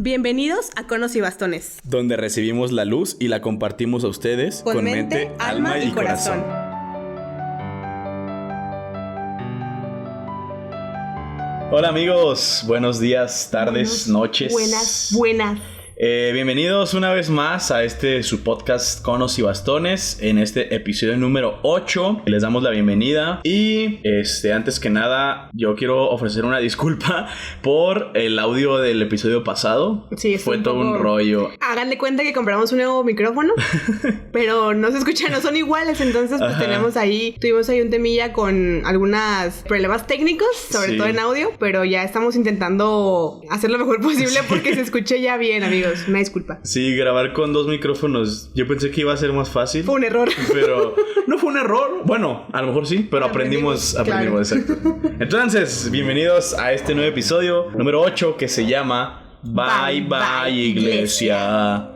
Bienvenidos a Conos y Bastones, donde recibimos la luz y la compartimos a ustedes con mente, alma y corazón. Hola amigos, buenos días, tardes, noches. Buenas. Bienvenidos una vez más a su podcast Conos y Bastones, en este episodio número 8. Les damos la bienvenida y antes que nada yo quiero ofrecer una disculpa por el audio del episodio pasado. Sí, fue todo un rollo. Hagan de cuenta que compramos un nuevo micrófono, pero no se escuchan, no son iguales, entonces pues tuvimos ahí un temilla con algunos problemas técnicos, sobre todo en audio, pero ya estamos intentando hacer lo mejor posible porque se escuche ya bien, amigos. Una disculpa. Sí, grabar con dos micrófonos. Yo pensé que iba a ser más fácil. Fue un error. Pero no fue un error. Bueno, a lo mejor sí, pero aprendimos, claro. Exacto. Entonces, bienvenidos a este nuevo episodio, número 8, que se llama Bye Bye Iglesia.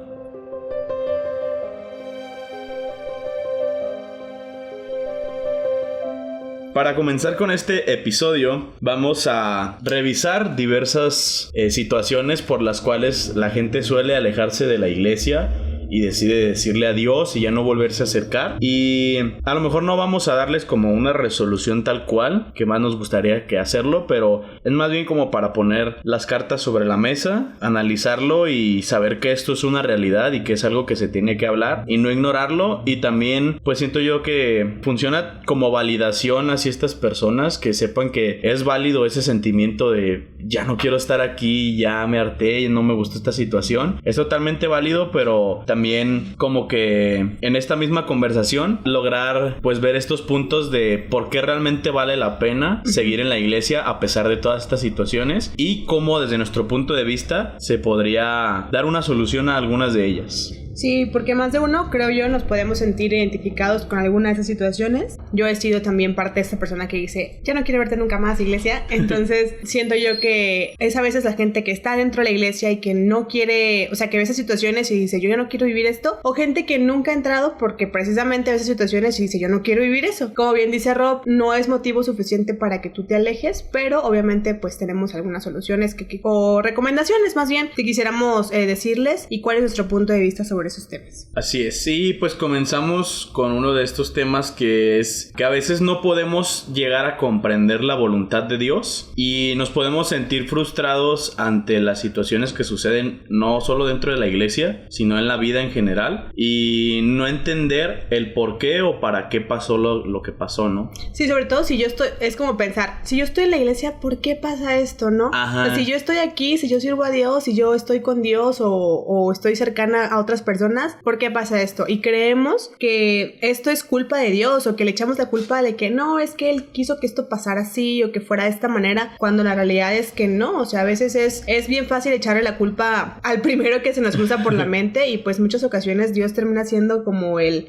Para comenzar con este episodio, vamos a revisar diversas situaciones por las cuales la gente suele alejarse de la iglesia y decide decirle adiós y ya no volverse a acercar. Y a lo mejor no vamos a darles como una resolución tal cual, que más nos gustaría que hacerlo, pero es más bien como para poner las cartas sobre la mesa, analizarlo y saber que esto es una realidad y que es algo que se tiene que hablar y no ignorarlo. Y también pues siento yo que funciona como validación hacia estas personas, que sepan que es válido ese sentimiento de ya no quiero estar aquí, ya me harté, no me gusta esta situación. Es totalmente válido, pero también como que en esta misma conversación lograr pues ver estos puntos de por qué realmente vale la pena seguir en la iglesia a pesar de todas estas situaciones y cómo desde nuestro punto de vista se podría dar una solución a algunas de ellas. Sí, porque más de uno, creo yo, nos podemos sentir identificados con alguna de esas situaciones. Yo he sido también parte de esta persona que dice, ya no quiero verte nunca más, iglesia. Entonces, siento yo que es a veces la gente que está dentro de la iglesia y que no quiere, o sea, que ve esas situaciones y dice, yo ya no quiero vivir esto. O gente que nunca ha entrado porque precisamente ve esas situaciones y dice, yo no quiero vivir eso. Como bien dice Rob, no es motivo suficiente para que tú te alejes, pero obviamente pues tenemos algunas soluciones o recomendaciones más bien que quisiéramos decirles y cuál es nuestro punto de vista sobre esos temas. Así es, sí, pues comenzamos con uno de estos temas que es que a veces no podemos llegar a comprender la voluntad de Dios y nos podemos sentir frustrados ante las situaciones que suceden no solo dentro de la iglesia, sino en la vida en general y no entender el por qué o para qué pasó lo que pasó, ¿no? Sí, sobre todo si yo estoy, es como pensar, si yo estoy en la iglesia, ¿por qué pasa esto, no? Ajá. O sea, si yo estoy aquí, si yo sirvo a Dios, si yo estoy con Dios o estoy cercana a otras personas, ¿por qué pasa esto? Y creemos que esto es culpa de Dios o que le echamos la culpa de que no, es que Él quiso que esto pasara así o que fuera de esta manera, cuando la realidad es que no. O sea, a veces es bien fácil echarle la culpa al primero que se nos cruza por la mente y pues muchas ocasiones Dios termina siendo como el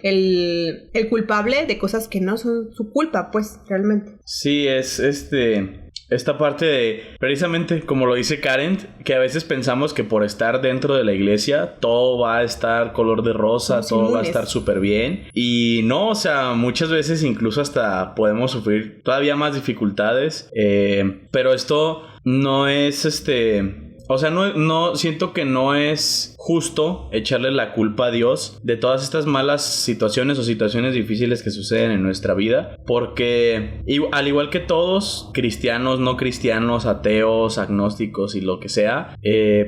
culpable de cosas que no son su culpa, pues, realmente. Sí, es esta parte de, precisamente como lo dice Karen, que a veces pensamos que por estar dentro de la iglesia todo va a estar color de rosa, todo va a estar súper bien. Y no, o sea, muchas veces incluso hasta podemos sufrir todavía más dificultades. Pero esto no es o sea, no siento que no es justo echarle la culpa a Dios de todas estas malas situaciones o situaciones difíciles que suceden en nuestra vida, porque al igual que todos, cristianos, no cristianos, ateos, agnósticos y lo que sea,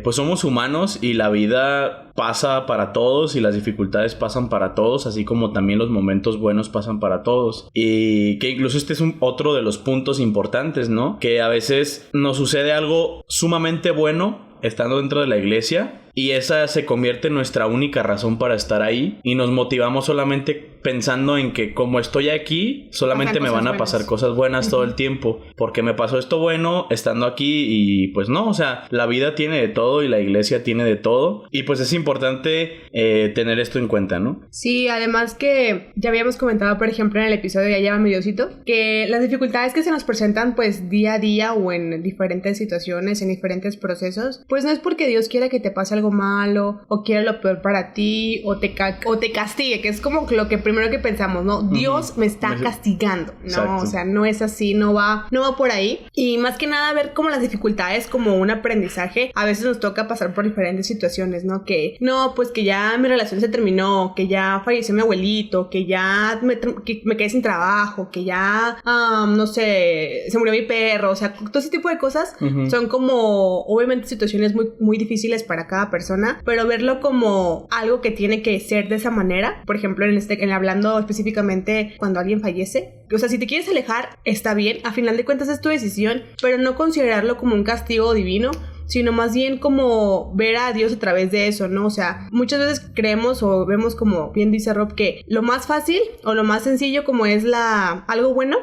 pues somos humanos y la vida pasa para todos y las dificultades pasan para todos, así como también los momentos buenos pasan para todos. Y que incluso este es otro de los puntos importantes, ¿no? Que a veces nos sucede algo sumamente bueno estando dentro de la iglesia y esa se convierte en nuestra única razón para estar ahí y nos motivamos solamente pensando en que como estoy aquí solamente me van a pasar cosas buenas todo el tiempo porque me pasó esto bueno estando aquí y pues no, o sea, la vida tiene de todo y la iglesia tiene de todo y pues es importante tener esto en cuenta, ¿no? Sí, además que ya habíamos comentado, por ejemplo, en el episodio Ya Llévame Diosito, que las dificultades que se nos presentan pues día a día o en diferentes situaciones, en diferentes procesos, pues no es porque Dios quiera que te pase algo algo malo, o quiere lo peor para ti, o te castigue, que es como lo que primero que pensamos, ¿no? Dios me está castigando, ¿no? Exacto. O sea, no es así, no va por ahí. Y más que nada ver como las dificultades como un aprendizaje. A veces nos toca pasar por diferentes situaciones, ¿no? Que no, pues que ya mi relación se terminó, que ya falleció mi abuelito, que ya me quedé sin trabajo, que ya, no sé, se murió mi perro. O sea, todo ese tipo de cosas son como, obviamente, situaciones muy, muy difíciles para cada persona, pero verlo como algo que tiene que ser de esa manera. Por ejemplo, hablando específicamente cuando alguien fallece. O sea, si te quieres alejar, está bien. A final de cuentas es tu decisión, pero no considerarlo como un castigo divino, sino más bien como ver a Dios a través de eso, ¿no? O sea, muchas veces creemos o vemos, como bien dice Rob, que lo más fácil o lo más sencillo como es algo bueno,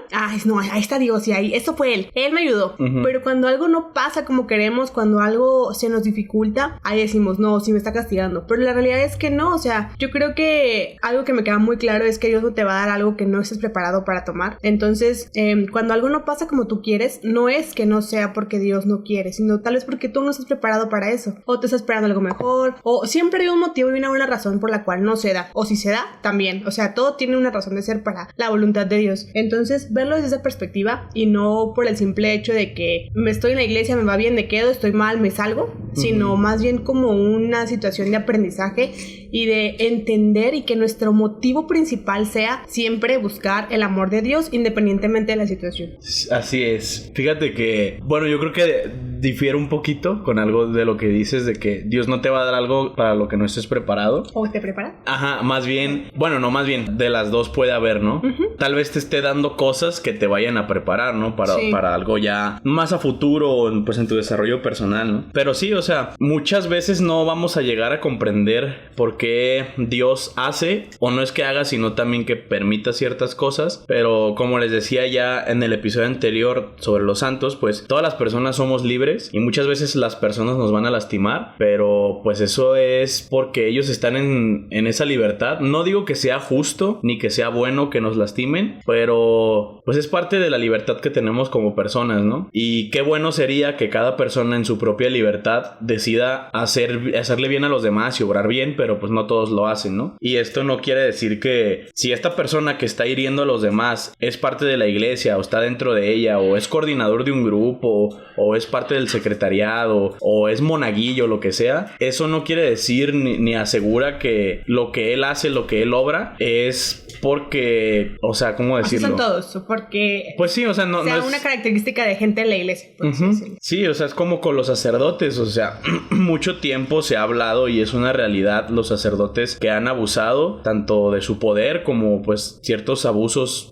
no, ahí está Dios y ahí, eso fue Él me ayudó. Pero cuando algo no pasa como queremos, cuando algo se nos dificulta, ahí decimos, no, sí me está castigando. Pero la realidad es que no, o sea, yo creo que algo que me queda muy claro es que Dios no te va a dar algo que no estés preparado para tomar. Entonces, cuando algo no pasa como tú quieres, no es que no sea porque Dios no quiere, sino tal vez porque tú no estás preparado para eso, o te estás esperando algo mejor, o siempre hay un motivo y una buena razón por la cual no se da, o si se da, también, o sea, todo tiene una razón de ser para la voluntad de Dios. Entonces, verlo desde esa perspectiva y no por el simple hecho de que me estoy en la iglesia, me va bien, me quedo, estoy mal, me salgo, sino más bien como una situación de aprendizaje y de entender y que nuestro motivo principal sea siempre buscar el amor de Dios independientemente de la situación. Así es. Fíjate que, bueno, yo creo que difiere un poquito con algo de lo que dices de que Dios no te va a dar algo para lo que no estés preparado. ¿O te prepara? Ajá, más bien, bueno, no, más bien, de las dos puede haber, ¿no? Tal vez te esté dando cosas que te vayan a preparar, ¿no? Para algo ya más a futuro, pues en tu desarrollo personal, ¿no? Pero sí, o sea, muchas veces no vamos a llegar a comprender por qué Dios hace, o no es que haga, sino también que permita ciertas cosas. Pero como les decía ya en el episodio anterior sobre los santos, pues todas las personas somos libres y muchas veces las personas nos van a lastimar, pero pues eso es porque ellos están en esa libertad. No digo que sea justo ni que sea bueno que nos lastimen, pero pues es parte de la libertad que tenemos como personas, ¿no? Y qué bueno sería que cada persona en su propia libertad decida hacerle bien a los demás y obrar bien, pero pues no todos lo hacen, ¿no? Y esto no quiere decir que si esta persona que está hiriendo a los demás es parte de la iglesia o está dentro de ella o es coordinador de un grupo o es parte del secretariado o es monaguillo, lo que sea, eso no quiere decir ni asegura que lo que él hace, lo que él obra es porque, o sea, ¿cómo decirlo? Así son todos, porque pues sí, o sea, no es una característica de gente en la iglesia, por así decirlo. Sí, o sea, es como con los sacerdotes, o sea, mucho tiempo se ha hablado y es una realidad los sacerdotes que han abusado tanto de su poder como pues ciertos abusos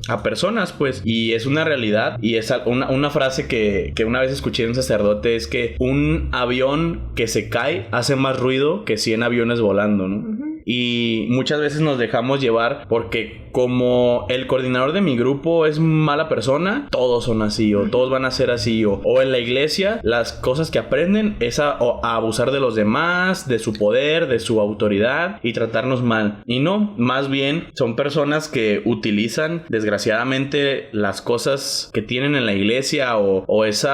a personas, pues, y es una realidad. Y es una frase que una vez escuché de un sacerdote es que un avión que se cae hace más ruido que 100 aviones volando, ¿no? Y muchas veces nos dejamos llevar porque como el coordinador de mi grupo es mala persona, todos son así o todos van a ser así o en la iglesia las cosas que aprenden es a abusar de los demás, de su poder, de su autoridad y tratarnos mal. Y no, más bien son personas que utilizan desgraciadamente las cosas que tienen en la iglesia o ese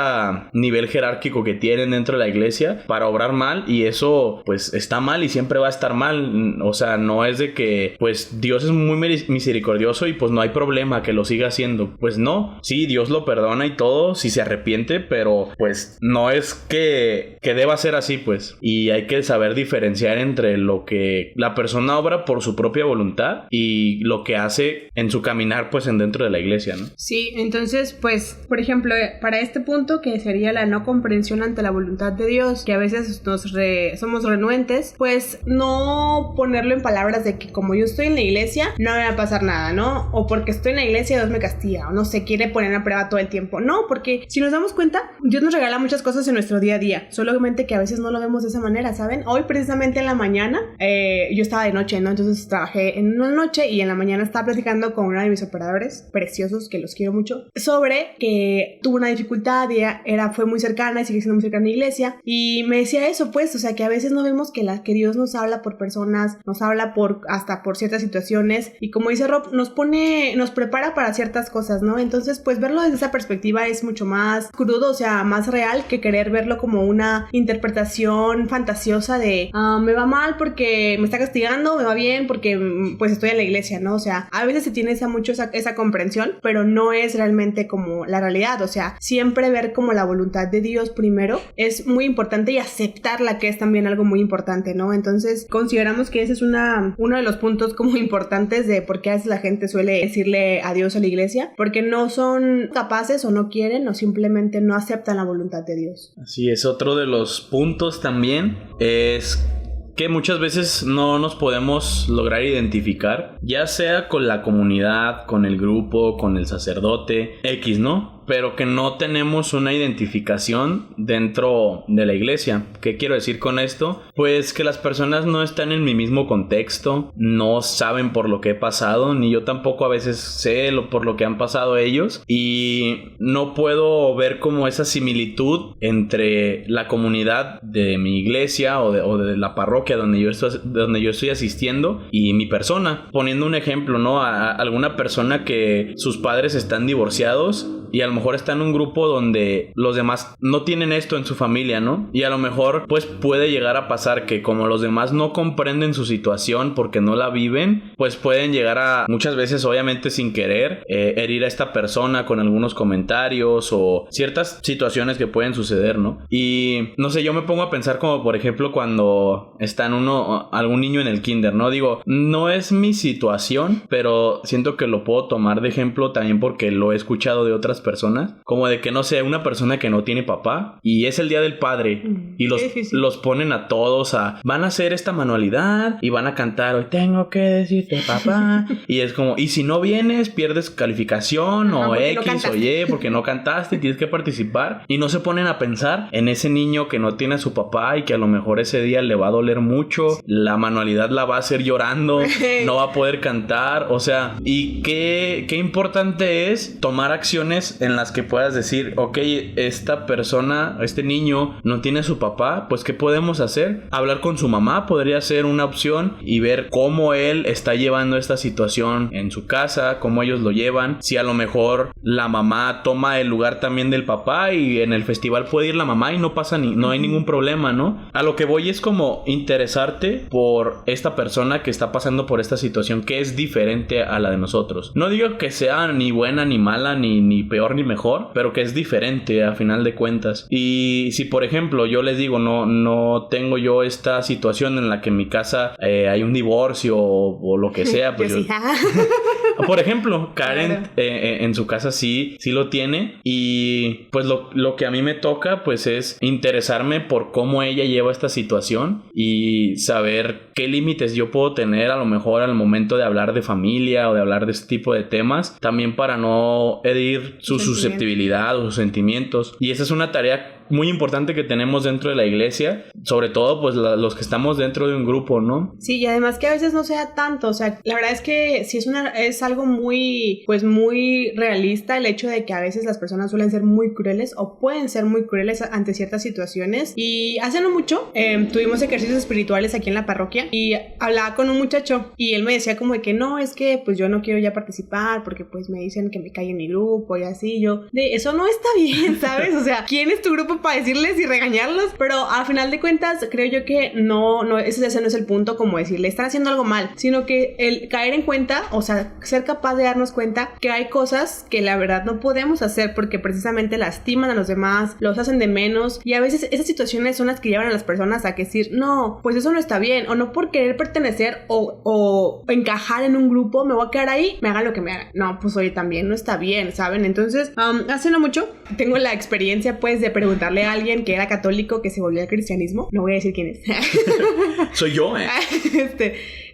nivel jerárquico que tienen dentro de la iglesia para obrar mal, y eso pues está mal y siempre va a estar mal. O sea, no es de que pues Dios es muy misericordioso y pues no hay problema que lo siga haciendo. Pues no, sí, Dios lo perdona y todo si se arrepiente, pero pues no es que deba ser así, pues. Y hay que saber diferenciar entre lo que la persona obra por su propia voluntad y lo que hace en su caminar pues dentro de la iglesia, ¿no? Sí, entonces pues, por ejemplo, para este punto que sería la no comprensión ante la voluntad de Dios, que a veces somos renuentes, pues no ponerlo en palabras de que como yo estoy en la iglesia no me va a pasar nada, ¿no? O porque estoy en la iglesia Dios me castiga, o no se quiere poner a prueba todo el tiempo. No, porque si nos damos cuenta, Dios nos regala muchas cosas en nuestro día a día, solamente que a veces no lo vemos de esa manera, ¿saben? Hoy precisamente en la mañana, yo estaba de noche, ¿no? Entonces trabajé en una noche y en la mañana estaba platicando con uno de mis operadores preciosos, que los quiero mucho, sobre que tuvo una dificultad y fue muy cercana y sigue siendo muy cercana a la iglesia, y me decía eso, pues, o sea, que a veces no vemos que Dios nos habla por personas nos habla hasta por ciertas situaciones, y como dice Rob, nos prepara para ciertas cosas, ¿no? Entonces, pues verlo desde esa perspectiva es mucho más crudo, o sea, más real que querer verlo como una interpretación fantasiosa de me va mal porque me está castigando, me va bien porque pues estoy en la iglesia, ¿no? O sea, a veces se tiene esa comprensión, pero no es realmente como la realidad. O sea, siempre ver como la voluntad de Dios primero es muy importante, y aceptarla, que es también algo muy importante, ¿no? Entonces consideramos que ese es uno de los puntos como importantes de por qué a veces la gente suele decirle adiós a la iglesia, porque no son capaces o no quieren o simplemente no aceptan la voluntad de Dios. Así es, otro de los puntos también es que muchas veces no nos podemos lograr identificar, ya sea con la comunidad, con el grupo, con el sacerdote, X, ¿no? Pero que no tenemos una identificación dentro de la iglesia. ¿Qué quiero decir con esto? Pues que las personas no están en mi mismo contexto, no saben por lo que he pasado, ni yo tampoco a veces sé por lo que han pasado ellos, y no puedo ver como esa similitud entre la comunidad de mi iglesia o de la parroquia donde yo estoy asistiendo y mi persona. Poniendo un ejemplo, ¿no? A alguna persona que sus padres están divorciados y a lo mejor está en un grupo donde los demás no tienen esto en su familia, ¿no? Y a lo mejor pues puede llegar a pasar que como los demás no comprenden su situación porque no la viven, pues pueden llegar a, muchas veces obviamente sin querer, herir a esta persona con algunos comentarios o ciertas situaciones que pueden suceder, ¿no? Y no sé, yo me pongo a pensar como por ejemplo cuando está algún niño en el kinder, ¿no? Digo, no es mi situación, pero siento que lo puedo tomar de ejemplo también porque lo he escuchado de otras personas, como de que no sé, una persona que no tiene papá y es el día del padre y los ponen a todos van a hacer esta manualidad y van a cantar hoy tengo que decirte papá y es como, y si no vienes pierdes calificación o X o Y porque no cantaste, tienes que participar, y no se ponen a pensar en ese niño que no tiene a su papá y que a lo mejor ese día le va a doler mucho, la manualidad la va a hacer llorando, no va a poder cantar, o sea, y qué importante es tomar acciones en las que puedas decir, ok, esta persona, este niño no tiene a su papá, pues ¿qué podemos hacer? Hablar con su mamá podría ser una opción y ver cómo él está llevando esta situación en su casa, cómo ellos lo llevan, si a lo mejor la mamá toma el lugar también del papá y en el festival puede ir la mamá y no hay ningún problema, ¿no? A lo que voy es como interesarte por esta persona que está pasando por esta situación que es diferente a la de nosotros. No digo que sea ni buena ni mala, ni peor ni mejor, pero que es diferente a final de cuentas. Y si por ejemplo yo les digo no tengo yo esta situación en la que en mi casa hay un divorcio o lo que sea, pues yo... Por ejemplo, Karen en su casa sí lo tiene, y pues lo que a mí me toca pues es interesarme por cómo ella lleva esta situación y saber qué límites yo puedo tener a lo mejor al momento de hablar de familia o de hablar de este tipo de temas, también para no herir su susceptibilidad o sus sentimientos. Y esa es una tarea muy importante que tenemos dentro de la iglesia, sobre todo pues los que estamos dentro de un grupo, ¿no? Sí, y además que a veces no sea tanto, o sea, la verdad es que sí es algo muy, pues muy realista el hecho de que a veces las personas suelen ser muy crueles o pueden ser muy crueles ante ciertas situaciones. Y hace no mucho tuvimos ejercicios espirituales aquí en la parroquia y hablaba con un muchacho y él me decía como de que no, es que pues yo no quiero ya participar porque pues me dicen que me cae en mi grupo y así, eso no está bien, ¿sabes? O sea, ¿quién es tu grupo para decirles y regañarlos? Pero a final de cuentas creo yo que ese no es el punto, como decirle están haciendo algo mal, sino que el caer en cuenta, o sea, ser capaz de darnos cuenta que hay cosas que la verdad no podemos hacer porque precisamente lastiman a los demás, los hacen de menos, y a veces esas situaciones son las que llevan a las personas a decir no, pues eso no está bien, o no por querer pertenecer o encajar en un grupo me voy a quedar ahí, me hagan lo que me hagan. No, pues oye, también no está bien, ¿saben? Entonces hace no mucho tengo la experiencia pues de preguntarle a alguien que era católico que se volvió al cristianismo, no voy a decir quién es. Soy yo,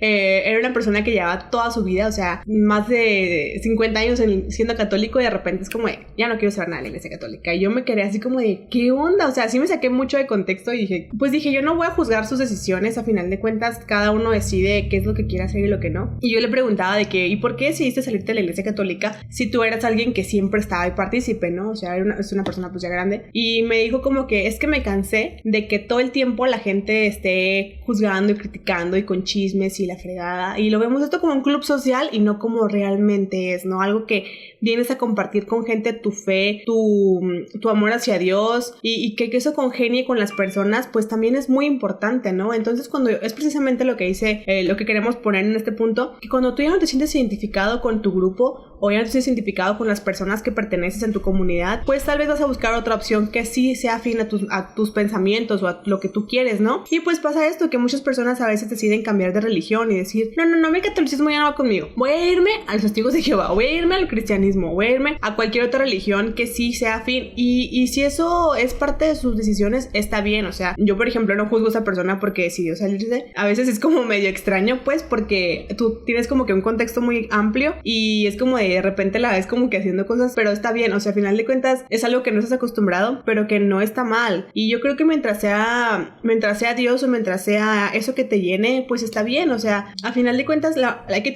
era una persona que llevaba toda su vida, o sea, más de 50 años siendo católico, y de repente es como de, ya no quiero saber nada de la iglesia católica. Y yo me quedé así como de, ¿qué onda? O sea, sí me saqué mucho de contexto y dije, yo no voy a juzgar sus decisiones, a final de cuentas cada uno decide qué es lo que quiere hacer y lo que no. Y yo le preguntaba de que, ¿y por qué decidiste salirte de la iglesia católica si tú eras alguien que siempre estaba ahí partícipe, ¿no? O sea, es una persona pues ya grande. Y me dijo como que es que me cansé de que todo el tiempo la gente esté juzgando y criticando y con chismes y la fregada, y lo vemos esto como un club social y no como realmente es, ¿no? Algo que vienes a compartir con gente tu fe, tu amor hacia Dios, y que eso congenie con las personas, pues también es muy importante, ¿no? Entonces cuando es precisamente lo que dice, lo que queremos poner en este punto, que cuando tú ya no te sientes identificado con tu grupo, o ya no te sientes identificado con las personas que perteneces en tu comunidad, pues tal vez vas a buscar otra opción que sí sea afín a tus pensamientos o a lo que tú quieres, ¿no? Y pues pasa esto, que muchas personas a veces deciden cambiar de religión y decir, no, mi catolicismo ya no va conmigo, voy a irme a los testigos de Jehová, voy a irme al cristianismo, voy a irme a cualquier otra religión que sí sea afín, y si eso es parte de sus decisiones, está bien. O sea, yo por ejemplo no juzgo a esa persona porque decidió salirse. A veces es como medio extraño, pues, porque tú tienes como que un contexto muy amplio y es como de repente la ves como que haciendo cosas, pero está bien. O sea, al final de cuentas es algo que no estás acostumbrado, pero que no está mal. Y yo creo que mientras sea Dios o mientras sea eso que te llene, pues está bien. O sea, al final de cuentas hay que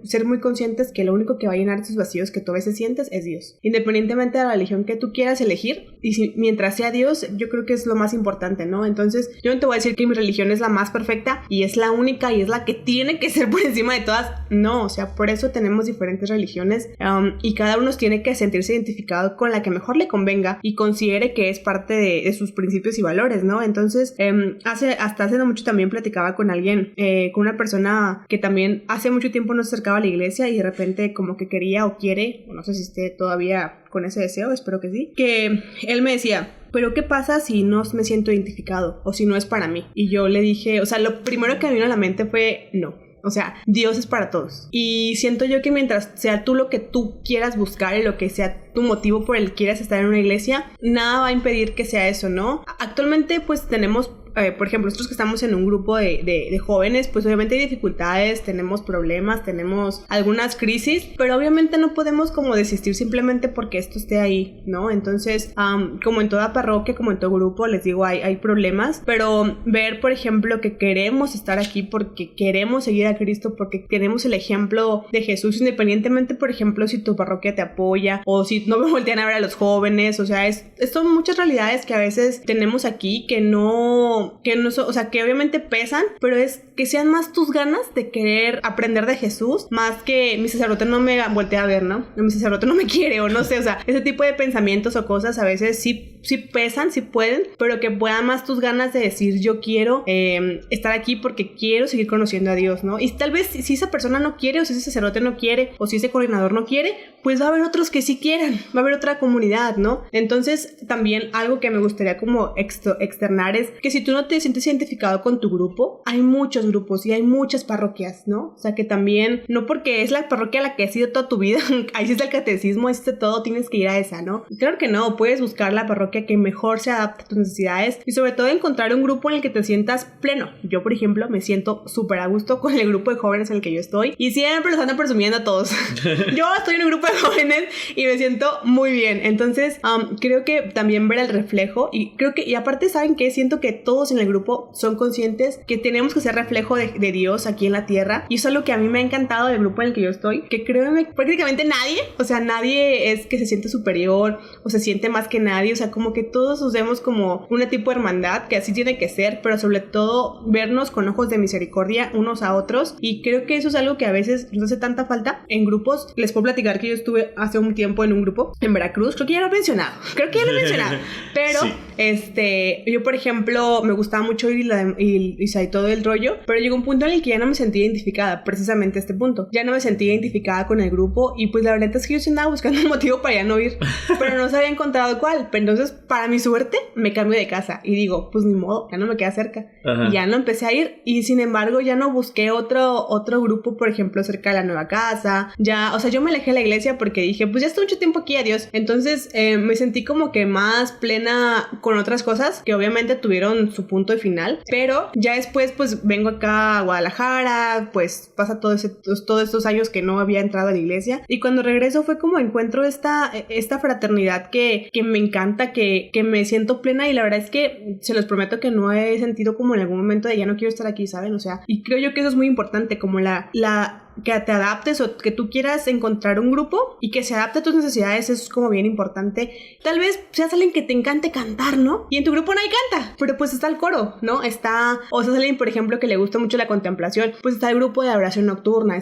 ser muy conscientes que lo único que va a llenar esos vacíos que tú a veces sientes es Dios, independientemente de la religión que tú quieras elegir. Y mientras sea Dios, yo creo que es lo más importante, ¿no? Entonces yo no te voy a decir que mi religión es la más perfecta y es la única y es la que tiene que ser por encima de todas. No, o sea, por eso tenemos diferentes religiones, y cada uno tiene que sentirse identificado con la que mejor le convenga y considere que es parte de sus principios y valores, ¿no? Entonces hasta hace no mucho también platicaba con alguien, con una persona que también hace mucho tiempo no se acercaba a la iglesia y de repente como que quería o quiere, o no sé si esté todavía con ese deseo, espero que sí, que él me decía, pero ¿qué pasa si no me siento identificado o si no es para mí? Y yo le dije, o sea, lo primero que me vino a la mente fue no. O sea, Dios es para todos. Y siento yo que mientras sea tú lo que tú quieras buscar y lo que sea tu motivo por el que quieras estar en una iglesia, nada va a impedir que sea eso, ¿no? Actualmente pues tenemos, por ejemplo, nosotros que estamos en un grupo de jóvenes, pues obviamente hay dificultades, tenemos problemas, tenemos algunas crisis, pero obviamente no podemos como desistir simplemente porque esto esté ahí, ¿no? Entonces, como en toda parroquia, como en todo grupo, les digo, hay problemas, pero ver, por ejemplo, que queremos estar aquí porque queremos seguir a Cristo, porque tenemos el ejemplo de Jesús, independientemente, por ejemplo, si tu parroquia te apoya o si no me voltean a ver a los jóvenes, o sea, son muchas realidades que a veces tenemos aquí que no, o sea, que obviamente pesan, pero es que sean más tus ganas de querer aprender de Jesús, más que mi sacerdote no me voltea a ver, ¿no? Mi sacerdote no me quiere, o no sé, o sea, ese tipo de pensamientos o cosas a veces sí pesan, sí pueden, pero que puedan más tus ganas de decir, yo quiero estar aquí porque quiero seguir conociendo a Dios, ¿no? Y tal vez si esa persona no quiere, o si ese sacerdote no quiere, o si ese coordinador no quiere, pues va a haber otros que sí quieran, va a haber otra comunidad, ¿no? Entonces, también algo que me gustaría como externar es que si tú no te sientes identificado con tu grupo, hay muchos grupos y hay muchas parroquias, ¿no? O sea, que también, no porque es la parroquia la que has sido toda tu vida, ahí sí está el catecismo, ahí sí está todo, tienes que ir a esa, ¿no? Claro que no, puedes buscar la parroquia que mejor se adapte a tus necesidades y sobre todo encontrar un grupo en el que te sientas pleno. Yo, por ejemplo, me siento súper a gusto con el grupo de jóvenes en el que yo estoy y siempre los ando presumiendo a todos. Yo estoy en un grupo de jóvenes y me siento muy bien. Entonces, creo que también ver el reflejo y aparte, ¿saben qué? Siento que todos en el grupo son conscientes que tenemos que ser reflejo de Dios aquí en la tierra, y eso es lo que a mí me ha encantado del grupo en el que yo estoy, que creo que prácticamente nadie es que se siente superior o se siente más que nadie, o sea, como que todos nos vemos como una tipo de hermandad, que así tiene que ser, pero sobre todo vernos con ojos de misericordia unos a otros, y creo que eso es algo que a veces nos hace tanta falta en grupos. Les puedo platicar que yo estuve hace un tiempo en un grupo en Veracruz, creo que ya lo he mencionado, pero sí. Yo por ejemplo me gustaba mucho ir y todo el rollo, pero llegó un punto en el que ya no me sentía identificada, precisamente a este punto, ya no me sentía identificada con el grupo, y pues la verdad es que yo sí andaba buscando un motivo para ya no ir, pero no se había encontrado cuál. Pero entonces, para mi suerte, me cambio de casa y digo, pues ni modo, ya no me queda cerca. Ajá. Y ya no empecé a ir, y sin embargo ya no busqué otro grupo, por ejemplo, cerca de la nueva casa. Ya, o sea, yo me alejé de la iglesia porque dije, pues ya estoy mucho tiempo aquí, adiós. Entonces me sentí como que más plena con otras cosas que obviamente tuvieron su punto de final, pero ya después pues vengo acá a Guadalajara, pues pasa todos estos años que no había entrado a la iglesia, y cuando regreso fue como encuentro esta fraternidad que me encanta, que me siento plena, y la verdad es que se los prometo que no he sentido como en algún momento de ya no quiero estar aquí, ¿saben? O sea, y creo yo que eso es muy importante, como la que te adaptes o que tú quieras encontrar un grupo y que se adapte a tus necesidades, eso es como bien importante. Tal vez seas alguien que te encante cantar, ¿no? Y en tu grupo nadie canta, pero pues está el coro, ¿no? O sea, alguien, por ejemplo, que le gusta mucho la contemplación, pues está el grupo de adoración nocturna,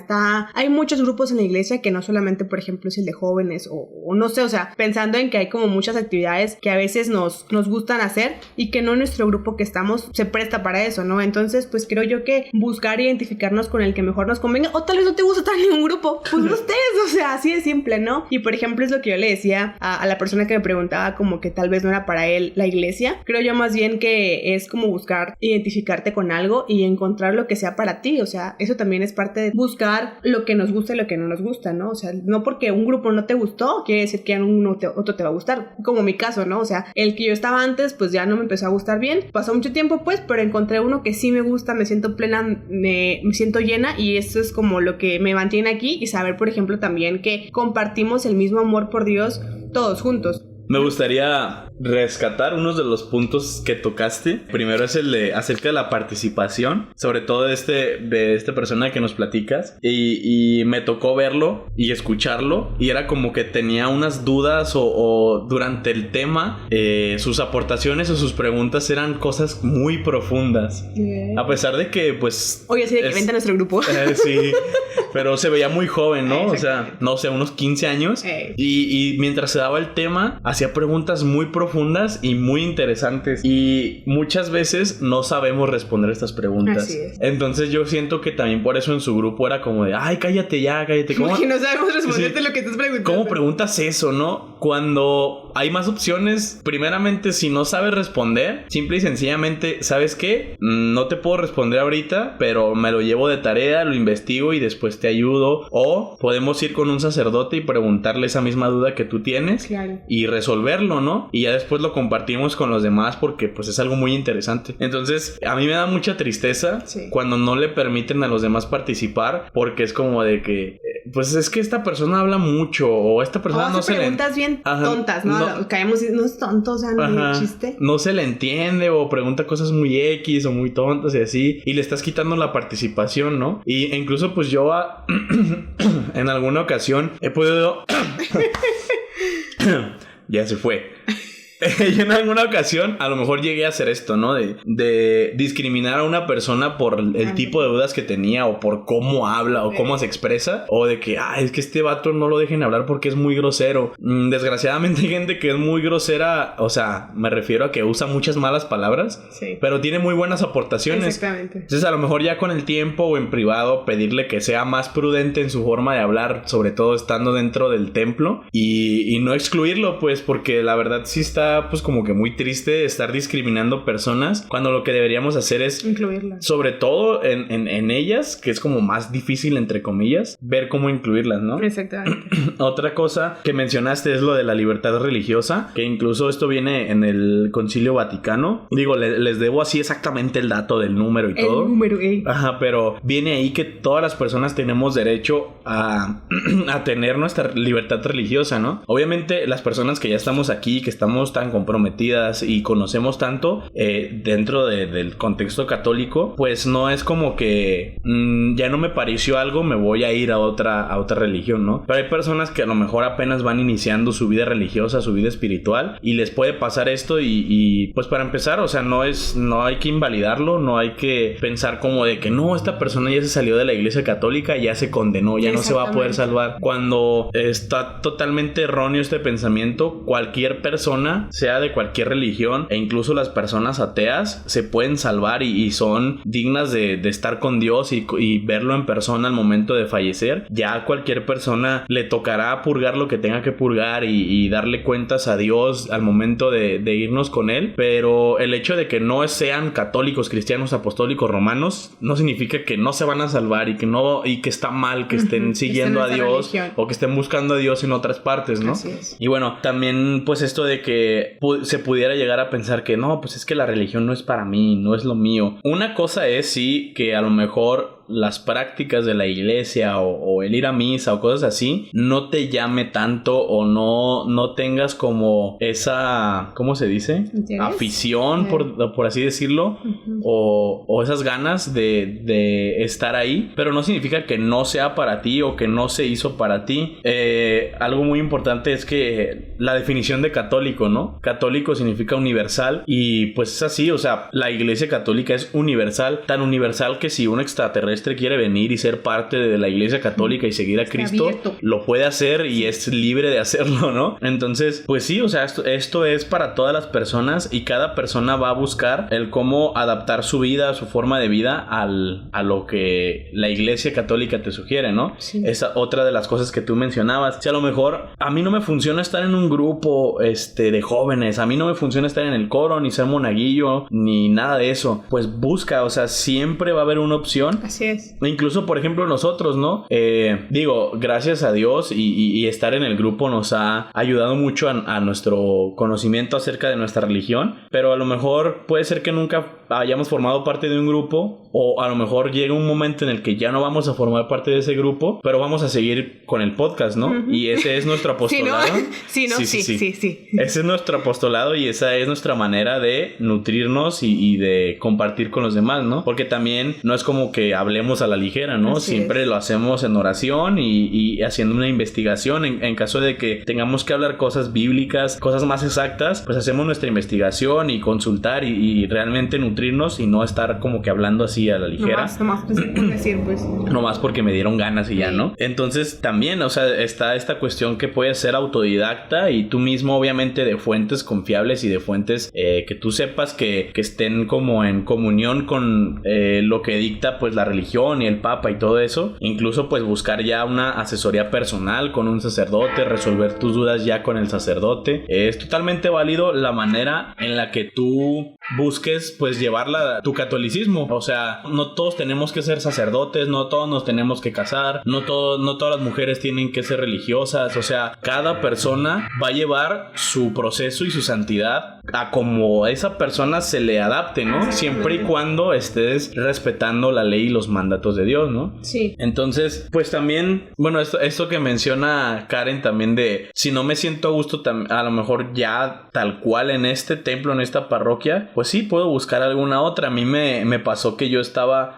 hay muchos grupos en la iglesia que no solamente, por ejemplo, es el de jóvenes o no sé, o sea, pensando en que hay como muchas actividades que a veces nos gustan hacer y que no nuestro grupo que estamos se presta para eso, ¿no? Entonces, pues creo yo que buscar identificarnos con el que mejor nos convenga, o tal vez no te gusta estar en ningún grupo, pues ustedes, o sea, así de simple, ¿no? Y por ejemplo, es lo que yo le decía a la persona que me preguntaba como que tal vez no era para él la iglesia. Creo yo más bien que es como buscar identificarte con algo y encontrar lo que sea para ti, o sea, eso también es parte de buscar lo que nos gusta y lo que no nos gusta, ¿no? O sea, no porque un grupo no te gustó, quiere decir que otro te va a gustar, como mi caso, ¿no? O sea, el que yo estaba antes, pues ya no me empezó a gustar bien, pasó mucho tiempo pues, pero encontré uno que sí me gusta, me siento plena, me siento llena y eso es como lo que me mantiene aquí y saber, por ejemplo, también que compartimos el mismo amor por Dios todos juntos. Me gustaría rescatar unos de los puntos que tocaste. Primero es el de acerca de la participación, sobre todo de esta persona que nos platicas, y me tocó verlo y escucharlo y era como que tenía unas dudas o durante el tema sus aportaciones o sus preguntas eran cosas muy profundas, a pesar de que pues oye, sí, de que vente a nuestro grupo. Sí, pero se veía muy joven, ¿no? O sea, no sé, unos 15 años y mientras se daba el tema hacía preguntas muy profundas y muy interesantes y muchas veces no sabemos responder estas preguntas. Así es. Entonces yo siento que también por eso en su grupo era como de, ay, cállate ya, cállate. ¿Cómo? Que no sabemos responderte lo que estás preguntando. ¿Cómo preguntas eso, no? Cuando hay más opciones, primeramente, si no sabes responder, simple y sencillamente, ¿sabes qué? No te puedo responder ahorita, pero me lo llevo de tarea, lo investigo y después te ayudo. O podemos ir con un sacerdote y preguntarle esa misma duda que tú tienes, claro, y resolverlo, ¿no? Y ya después lo compartimos con los demás porque pues es algo muy interesante. Entonces, a mí me da mucha tristeza cuando no le permiten a los demás participar, porque es como de que pues es que esta persona habla mucho o esta persona no se le... preguntas bien tontas, ¿no? Caemos y no es tonto, o sea, no es chiste. No se le entiende o pregunta cosas muy X o muy tontas y así, y le estás quitando la participación, ¿no? Y incluso pues yo en alguna ocasión he podido... Ya se fue. Yo en alguna ocasión a lo mejor llegué a hacer esto, ¿no? De discriminar a una persona por el tipo de dudas que tenía o por cómo habla o cómo se expresa, o de que, es que este vato no lo dejen hablar porque es muy grosero. Desgraciadamente hay gente que es muy grosera, o sea, me refiero a que usa muchas malas palabras, pero tiene muy buenas aportaciones. Exactamente. Entonces a lo mejor ya con el tiempo o en privado pedirle que sea más prudente en su forma de hablar, sobre todo estando dentro del templo, y no excluirlo, pues, porque la verdad sí está pues como que muy triste estar discriminando personas cuando lo que deberíamos hacer es incluirlas, sobre todo en ellas, que es como más difícil entre comillas, ver cómo incluirlas, ¿no? Exactamente. Otra cosa que mencionaste es lo de la libertad religiosa, que incluso esto viene en el Concilio Vaticano. Digo, les debo así exactamente el dato del número y todo. El número, Ajá, pero viene ahí que todas las personas tenemos derecho a tener nuestra libertad religiosa, ¿no? Obviamente las personas que ya estamos aquí, que estamos tan comprometidas y conocemos tanto dentro del contexto católico, pues no es como que ya no me pareció algo, me voy a ir a otra religión, ¿no? Pero hay personas que a lo mejor apenas van iniciando su vida religiosa, su vida espiritual, y les puede pasar esto y pues para empezar, o sea, no hay que invalidarlo, no hay que pensar como de que no, esta persona ya se salió de la iglesia católica, ya se condenó, ya no se va a poder salvar, cuando está totalmente erróneo este pensamiento. Cualquier persona, sea de cualquier religión, e incluso las personas ateas se pueden salvar y son dignas de estar con Dios y verlo en persona al momento de fallecer. Ya a cualquier persona le tocará purgar lo que tenga que purgar y darle cuentas a Dios al momento de irnos con él, pero el hecho de que no sean católicos, cristianos, apostólicos, romanos, no significa que no se van a salvar y que está mal que estén siguiendo a Dios religión, o que estén buscando a Dios en otras partes, ¿no? Así es. Y bueno, también pues esto de que se pudiera llegar a pensar que no, pues es que la religión no es para mí, no es lo mío. Una cosa es sí que a lo mejor las prácticas de la iglesia o el ir a misa o cosas así no te llame tanto o no tengas como esa, ¿cómo se dice? Afición, por así decirlo, o esas ganas de estar ahí, pero no significa que no sea para ti o que no se hizo para ti. Algo muy importante es que la definición de católico, ¿no? Católico significa universal y pues es así, o sea, la iglesia católica es universal, tan universal que si un extraterrestre quiere venir y ser parte de la iglesia católica y seguir a Cristo, lo puede hacer y es libre de hacerlo, ¿no? Entonces, pues sí, o sea, esto es para todas las personas y cada persona va a buscar el cómo adaptar su vida, su forma de vida a lo que la iglesia católica te sugiere, ¿no? Sí. Esa otra de las cosas que tú mencionabas. Si a lo mejor a mí no me funciona estar en un grupo de jóvenes, a mí no me funciona estar en el coro, ni ser monaguillo, ni nada de eso, pues busca, o sea, siempre va a haber una opción. Así es. Incluso, por ejemplo, nosotros, ¿no? Digo, gracias a Dios y estar en el grupo nos ha ayudado mucho a nuestro conocimiento acerca de nuestra religión, pero a lo mejor puede ser que nunca hayamos formado parte de un grupo, o a lo mejor llega un momento en el que ya no vamos a formar parte de ese grupo, pero vamos a seguir con el podcast, ¿no? Y ese es nuestro apostolado. Sí. Ese es nuestro apostolado y esa es nuestra manera de nutrirnos y de compartir con los demás, ¿no? Porque también no es como que hablemos a la ligera, ¿no? Siempre lo hacemos en oración y haciendo una investigación. En caso de que tengamos que hablar cosas bíblicas, cosas más exactas, pues hacemos nuestra investigación y consultar y realmente nutrirnos y no estar como que hablando así a la ligera. Nomás por decir, pues. Nomás porque me dieron ganas y ya, ¿no? Entonces también, o sea, está esta cuestión que puedes ser autodidacta y tú mismo, obviamente, de fuentes confiables y de fuentes que tú sepas que estén como en comunión con lo que dicta pues la religión y el papa y todo eso. Incluso pues buscar ya una asesoría personal con un sacerdote, resolver tus dudas ya con el sacerdote. Es totalmente válido la manera en la que tú busques pues llevarla tu catolicismo. O sea, no todos tenemos que ser sacerdotes, no todos nos tenemos que casar, no todas las mujeres tienen que ser religiosas. O sea, cada persona va a llevar su proceso y su santidad a como esa persona se le adapte, ¿no? Siempre y cuando estés respetando la ley y los mandatos de Dios, ¿no? Sí. Entonces, pues también, bueno, esto que menciona Karen también de si no me siento a gusto a lo mejor ya tal cual en este templo, en esta parroquia, pues sí, puedo buscar alguna otra. A mí me pasó que yo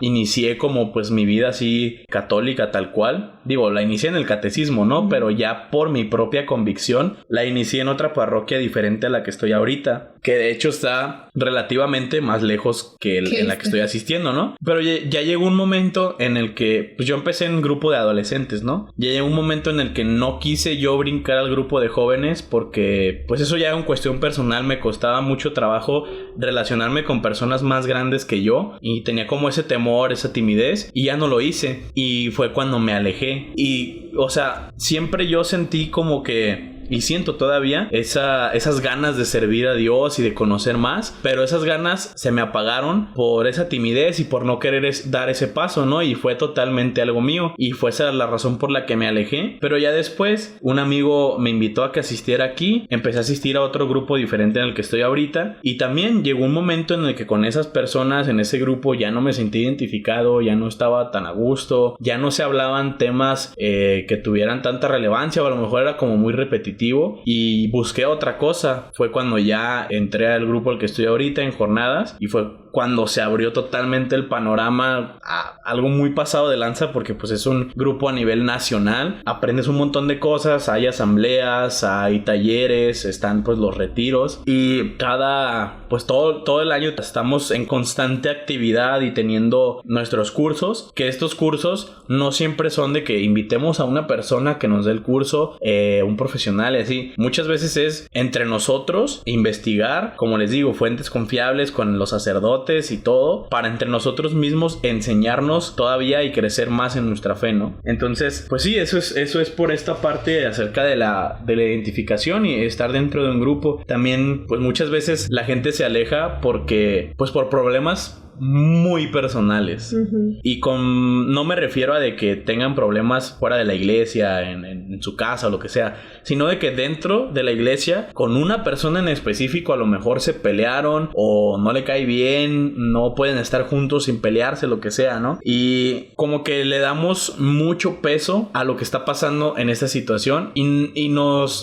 inicié como pues mi vida así católica tal cual. Digo, la inicié en el catecismo, ¿no? Pero ya por mi propia convicción la inicié en otra parroquia diferente a la que estoy ahorita, que de hecho está relativamente más lejos que en la que estoy asistiendo, ¿no? Pero ya llegó un momento en el que pues yo empecé en un grupo de adolescentes, ¿no? Ya llegó un momento en el que no quise yo brincar al grupo de jóvenes porque pues eso ya era una cuestión personal, me costaba mucho trabajo relacionarme con personas más grandes que yo y tenía como ese temor, esa timidez y ya no lo hice y fue cuando me alejé y, o sea, siempre yo sentí como que y siento todavía esas ganas de servir a Dios y de conocer más, pero esas ganas se me apagaron por esa timidez y por no querer dar ese paso, ¿no? Y fue totalmente algo mío y fue esa la razón por la que me alejé. Pero ya después un amigo me invitó a que asistiera aquí, empecé a asistir a otro grupo diferente en el que estoy ahorita y también llegó un momento en el que con esas personas en ese grupo ya no me sentí identificado, ya no estaba tan a gusto, ya no se hablaban temas que tuvieran tanta relevancia o a lo mejor era como muy repetitivo y busqué otra cosa. Fue cuando ya entré al grupo al que estoy ahorita en jornadas y fue cuando se abrió totalmente el panorama a algo muy pasado de lanza porque pues es un grupo a nivel nacional, aprendes un montón de cosas, hay asambleas, hay talleres, están pues los retiros y todo el año estamos en constante actividad y teniendo nuestros cursos, que estos cursos no siempre son de que invitemos a una persona que nos dé el curso, un profesional y así, muchas veces es entre nosotros investigar, como les digo, fuentes confiables con los sacerdotes y todo, para entre nosotros mismos enseñarnos todavía y crecer más en nuestra fe, ¿no? Entonces, pues sí, eso es por esta parte acerca de la identificación y estar dentro de un grupo. También, pues muchas veces la gente se aleja porque, pues por problemas muy personales. Y no me refiero a de que tengan problemas fuera de la iglesia, en su casa o lo que sea, sino de que dentro de la iglesia, con una persona en específico, a lo mejor se pelearon o no le cae bien, no pueden estar juntos sin pelearse, lo que sea, ¿no? Y como que le damos mucho peso a lo que está pasando en esta situación y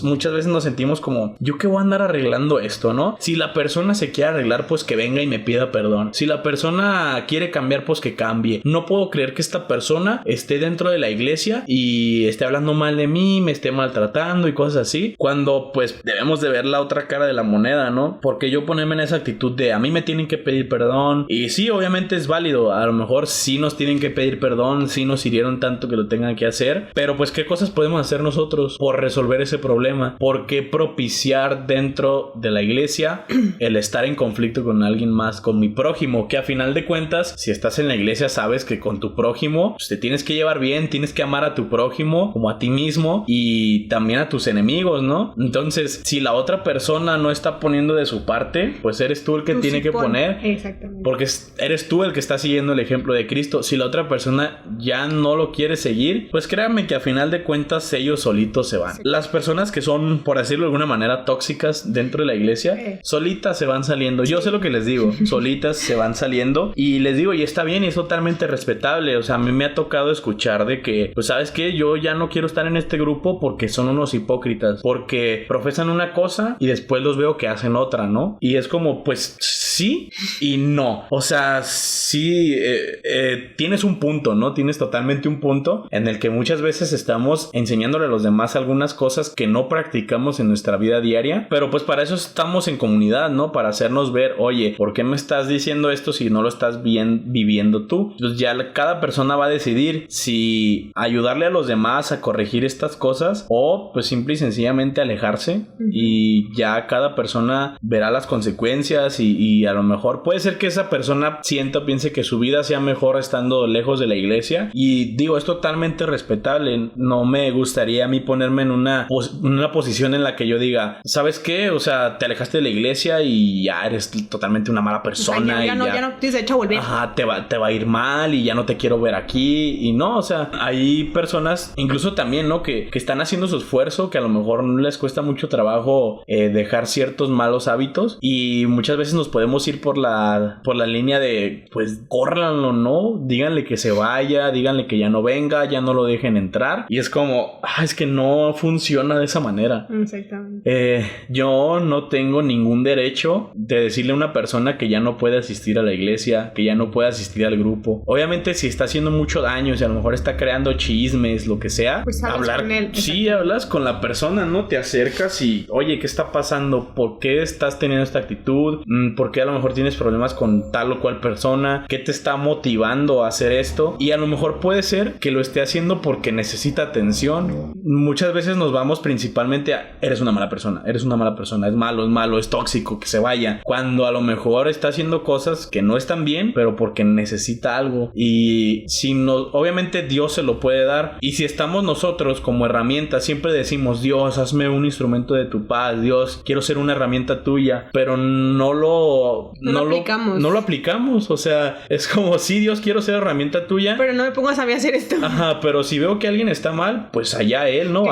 muchas veces nos sentimos como, ¿yo qué voy a andar arreglando esto, no? Si la persona se quiere arreglar, pues que venga y me pida perdón. Si la persona quiere cambiar, pues que cambie. No puedo creer que esta persona esté dentro de la iglesia y esté hablando mal de mí, me esté maltratando y cosas así, cuando pues debemos de ver la otra cara de la moneda, ¿no? Porque yo ponerme en esa actitud de a mí me tienen que pedir perdón, y sí, obviamente es válido, a lo mejor sí nos tienen que pedir perdón, sí nos hirieron tanto que lo tengan que hacer, pero pues qué cosas podemos hacer nosotros por resolver ese problema. ¿Por qué propiciar dentro de la iglesia el estar en conflicto con alguien más, con mi prójimo? Que a final de cuentas, si estás en la iglesia, sabes que con tu prójimo pues, te tienes que llevar bien, tienes que amar a tu prójimo como a ti mismo y también a tus enemigos, ¿no? Entonces, si la otra persona no está poniendo de su parte, pues eres tú el que tiene que poner. Exactamente. Porque eres tú el que está siguiendo el ejemplo de Cristo. Si la otra persona ya no lo quiere seguir, pues créanme que a final de cuentas ellos solitos se van. Sí. Las personas que son, por decirlo de alguna manera, tóxicas dentro de la iglesia, solitas se van saliendo. Yo sé lo que les digo, solitas se van saliendo. Y les digo, y está bien, y es totalmente respetable. O sea, a mí me ha tocado escuchar de que, pues, ¿sabes qué? Yo ya no quiero estar en este grupo porque son unos hipócritas. Porque profesan una cosa y después los veo que hacen otra, ¿no? Y es como, pues, sí y no. O sea, sí, tienes un punto, ¿no? Tienes totalmente un punto en el que muchas veces estamos enseñándole a los demás algunas cosas que no practicamos en nuestra vida diaria. Pero pues para eso estamos en comunidad, ¿no? Para hacernos ver, oye, ¿por qué me estás diciendo esto si no lo estás bien viviendo tú? Entonces ya cada persona va a decidir si ayudarle a los demás a corregir estas cosas o pues simple y sencillamente alejarse, y ya cada persona verá las consecuencias y a lo mejor puede ser que esa persona piense que su vida sea mejor estando lejos de la iglesia, y digo, es totalmente respetable. No me gustaría a mí ponerme en una posición en la que yo diga, ¿sabes qué? O sea, te alejaste de la iglesia y ya eres totalmente una mala persona. O sea, ya no tienes derecho a volver. Ajá, te va a ir mal y ya no te quiero ver aquí. Y no, o sea, hay personas, incluso también, ¿no? Que están haciendo su esfuerzo, que a lo mejor no les cuesta mucho trabajo dejar ciertos malos hábitos, y muchas veces nos podemos ir por la línea de, pues, córranlo, ¿no? Díganle que se vaya, díganle que ya no venga, ya no lo dejen entrar. Y es como, es que no funciona de esa manera. Exactamente. Yo no tengo ningún derecho de decirle a una persona que ya no puede asistir a la iglesia, que ya no puede asistir al grupo. Obviamente, si está haciendo mucho daño, si a lo mejor está creando chismes, lo que sea, pues hablar con él. Sí, hablas con la persona, ¿no? Te acercas y, oye, ¿qué está pasando? ¿Por qué estás teniendo esta actitud? ¿Por qué a lo mejor tienes problemas con tal o cual persona? ¿Qué te está motivando a hacer esto? Y a lo mejor puede ser que lo esté haciendo porque necesita atención. Muchas veces nos vamos principalmente a, eres una mala persona, es malo, es tóxico, que se vaya. Cuando a lo mejor está haciendo cosas que no están bien, pero porque necesita algo. Y si no, obviamente Dios se lo puede dar. Y si estamos nosotros como herramienta, siempre decimos, Dios, hazme un instrumento de tu paz, Dios, quiero ser una herramienta tuya, pero no lo aplicamos. O sea, es como, sí, Dios, quiero ser herramienta tuya, pero no me pongas a mí a hacer esto. Ajá, pero si veo que alguien está mal, pues allá él, ¿no?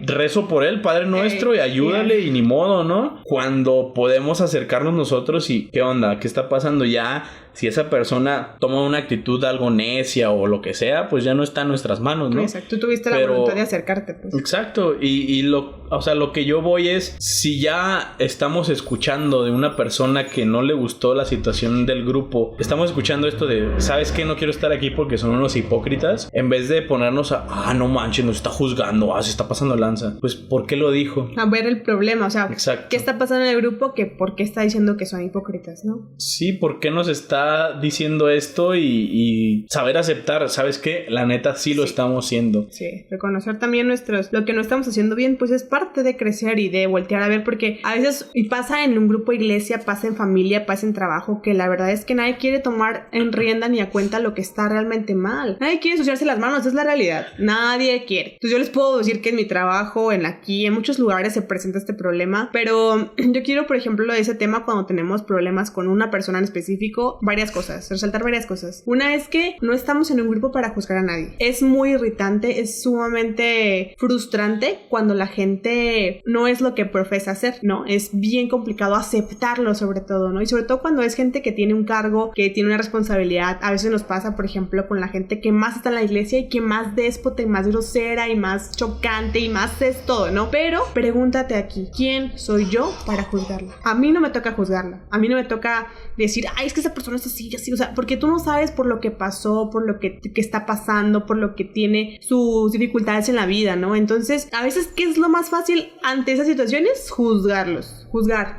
Rezo por él, Padre nuestro, y ayúdale, y ni modo, ¿no? Cuando podemos acercarnos nosotros y, ¿qué onda? ¿Qué está pasando? Ya, si esa persona toma una actitud algo necia o lo que sea, pues ya no está en nuestras manos, ¿no? Exacto, tú tuviste la voluntad de acercarte, pues. Exacto, y lo que yo voy es, si ya estamos escuchando de una persona que no le gustó la situación del grupo, estamos escuchando esto de, ¿sabes qué? No quiero estar aquí porque son unos hipócritas, en vez de ponernos a, no manches, nos está juzgando, se está pasando lanza, pues, ¿por qué lo dijo? A ver el problema, o sea, exacto. ¿Qué está pasando en el grupo? Que ¿por qué está diciendo que son hipócritas, no? Sí, ¿por qué nos está diciendo esto? Y saber aceptar, ¿sabes qué? La neta sí lo estamos haciendo. Sí, reconocer también lo que no estamos haciendo bien, pues es parte de crecer y de voltear a ver, porque a veces pasa en un grupo de iglesia, pasa en familia, pasa en trabajo, que la verdad es que nadie quiere tomar en rienda ni a cuenta lo que está realmente mal. Nadie quiere ensuciarse las manos, es la realidad. Nadie quiere. Entonces yo les puedo decir que en mi trabajo, en muchos lugares se presenta este problema, pero yo quiero, por ejemplo, de ese tema cuando tenemos problemas con una persona en específico, resaltar varias cosas. Una es que no estamos en un grupo para juzgar a nadie. Es muy irritante, es sumamente frustrante cuando la gente no es lo que profesa ser, ¿no? Es bien complicado aceptarlo, sobre todo, ¿no? Y sobre todo cuando es gente que tiene un cargo, que tiene una responsabilidad. A veces nos pasa, por ejemplo, con la gente que más está en la iglesia y que más déspota y más grosera y más chocante y más es todo, ¿no? Pero pregúntate aquí, ¿quién soy yo para juzgarla? A mí no me toca juzgarla. A mí no me toca decir, ay, es que esa persona es así, o sea, porque tú no sabes por lo que pasó, por lo que está pasando, por lo que tiene sus dificultades en la vida, ¿no? Entonces, a veces, ¿qué es lo más fácil ante esas situaciones? Juzgarlos. Juzgar.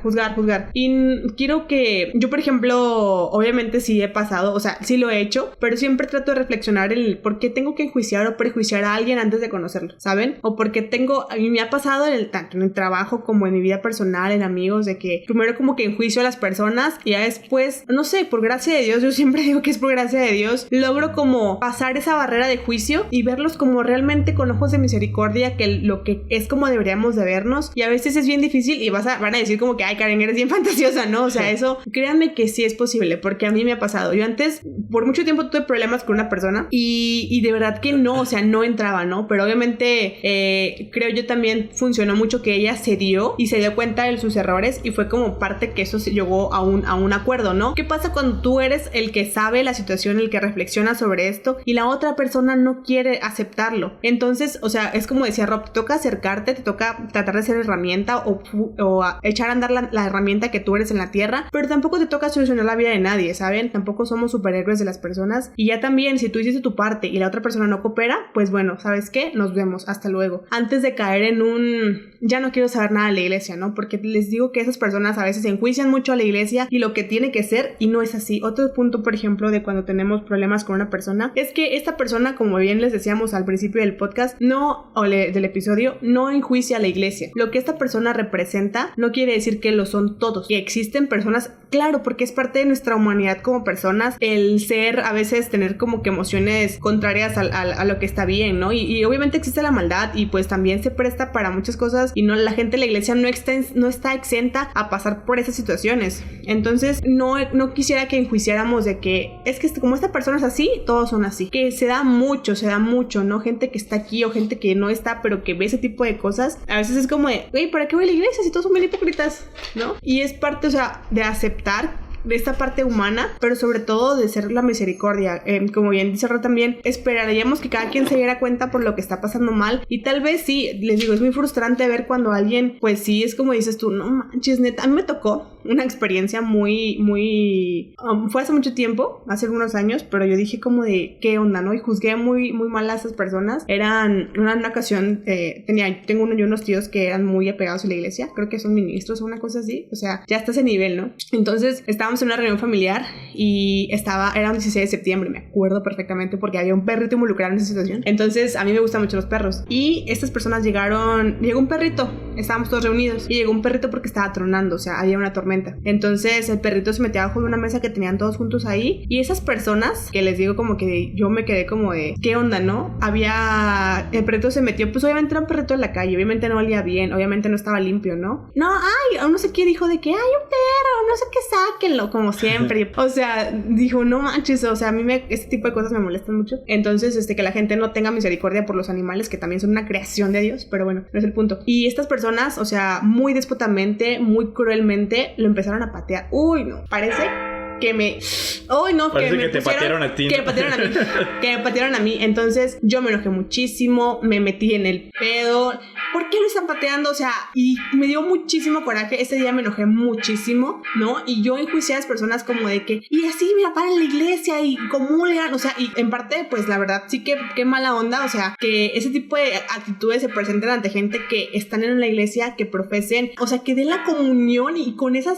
Y quiero que yo, por ejemplo, obviamente sí he pasado, o sea, sí lo he hecho, pero siempre trato de reflexionar el por qué tengo que enjuiciar o prejuiciar a alguien antes de conocerlo, ¿saben? O porque a mí me ha pasado tanto en el trabajo como en mi vida personal, en amigos, de que primero como que enjuicio a las personas y ya después, no sé, por gracia de Dios, yo siempre digo que es por gracia de Dios, logro como pasar esa barrera de juicio y verlos como realmente con ojos de misericordia, que lo que es como deberíamos de vernos, y a veces es bien difícil y van a decir como que, ay, Karen, eres bien fantasiosa, ¿no? O sea, eso, créanme que sí es posible, porque a mí me ha pasado. Yo antes, por mucho tiempo tuve problemas con una persona y de verdad que no, o sea, no entraba, ¿no? Pero obviamente creo yo también funcionó mucho que ella se dio cuenta de sus errores y fue como parte que eso se llegó a un acuerdo, ¿no? ¿Qué pasa cuando tú eres el que sabe la situación, el que reflexiona sobre esto y la otra persona no quiere aceptarlo? Entonces, o sea, es como decía Rob, te toca acercarte, te toca tratar de ser herramienta o echar a andar la herramienta que tú eres en la tierra, pero tampoco te toca solucionar la vida de nadie, ¿saben? Tampoco somos superhéroes de las personas, y ya también, si tú hiciste tu parte y la otra persona no coopera, pues bueno, ¿sabes qué? Nos vemos, hasta luego. Antes de caer en ya no quiero saber nada de la iglesia, ¿no? Porque les digo que esas personas a veces se enjuician mucho a la iglesia y lo que tiene que ser, y no es así. Otro punto, por ejemplo, de cuando tenemos problemas con una persona, es que esta persona, como bien les decíamos al principio del podcast, del episodio, no enjuicia a la iglesia. Lo que esta persona representa no quiere decir que lo son todos, que existen personas, claro, porque es parte de nuestra humanidad como personas, el ser, a veces tener como que emociones contrarias a lo que está bien, ¿no? Y obviamente existe la maldad y pues también se presta para muchas cosas, y no, la gente de la iglesia no está exenta a pasar por esas situaciones. Entonces no quisiera que enjuiciáramos de que es que como esta persona es así, todos son así, que se da mucho, ¿no? Gente que está aquí o gente que no está, pero que ve ese tipo de cosas, a veces es como de, güey, ¿para qué voy a la iglesia si todos son bien hipócritas? ¿No? Y es parte, o sea, de aceptar de esta parte humana, pero sobre todo de ser la misericordia. Como bien dice Ro también, esperaríamos que cada quien se diera cuenta por lo que está pasando mal, y tal vez sí, les digo, es muy frustrante ver cuando alguien, pues sí, es como dices tú, no manches, neta. A mí me tocó una experiencia muy fue hace mucho tiempo, hace algunos años, pero yo dije como de, ¿qué onda, no? Y juzgué muy mal a esas personas. Eran, una ocasión, tengo unos tíos que eran muy apegados a la iglesia, creo que son ministros o una cosa así, o sea, ya está ese nivel, ¿no? Entonces, estábamos en una reunión familiar y era un 16 de septiembre, me acuerdo perfectamente porque había un perrito involucrado en esa situación. Entonces a mí me gustan mucho los perros y estas personas llegó un perrito, estábamos todos reunidos y llegó un perrito porque estaba tronando, o sea, había una tormenta. Entonces el perrito se metió abajo de una mesa que tenían todos juntos ahí, y esas personas que les digo, como que yo me quedé como de, ¿qué onda, no? El perrito se metió, pues obviamente era un perrito en la calle, obviamente no olía bien, obviamente no estaba limpio, ¿no? No sé qué dijo de que hay un perro, no sé qué, sáquenlo, como siempre. O sea, dijo, no manches, o sea, a mí este tipo de cosas me molestan mucho. Entonces, que la gente no tenga misericordia por los animales, que también son una creación de Dios, pero bueno, no es el punto. Y estas personas, o sea, muy déspotamente, muy cruelmente, lo empezaron a patear. Uy, no, parece que me... ¡Uy, no! Parece que te patearon a ti. Que me patearon a mí. Que me patearon a mí. Entonces, yo me enojé muchísimo, me metí en el pedo. ¿Por qué lo están pateando? O sea, y me dio muchísimo coraje. Ese día me enojé muchísimo, ¿no? Y yo enjuicié a las personas como de que, y así, mira, para en la iglesia y comulgan, o sea, y en parte, pues la verdad, sí que qué mala onda, o sea, que ese tipo de actitudes se presenten ante gente que están en la iglesia, que profesen, o sea, que den la comunión y con esa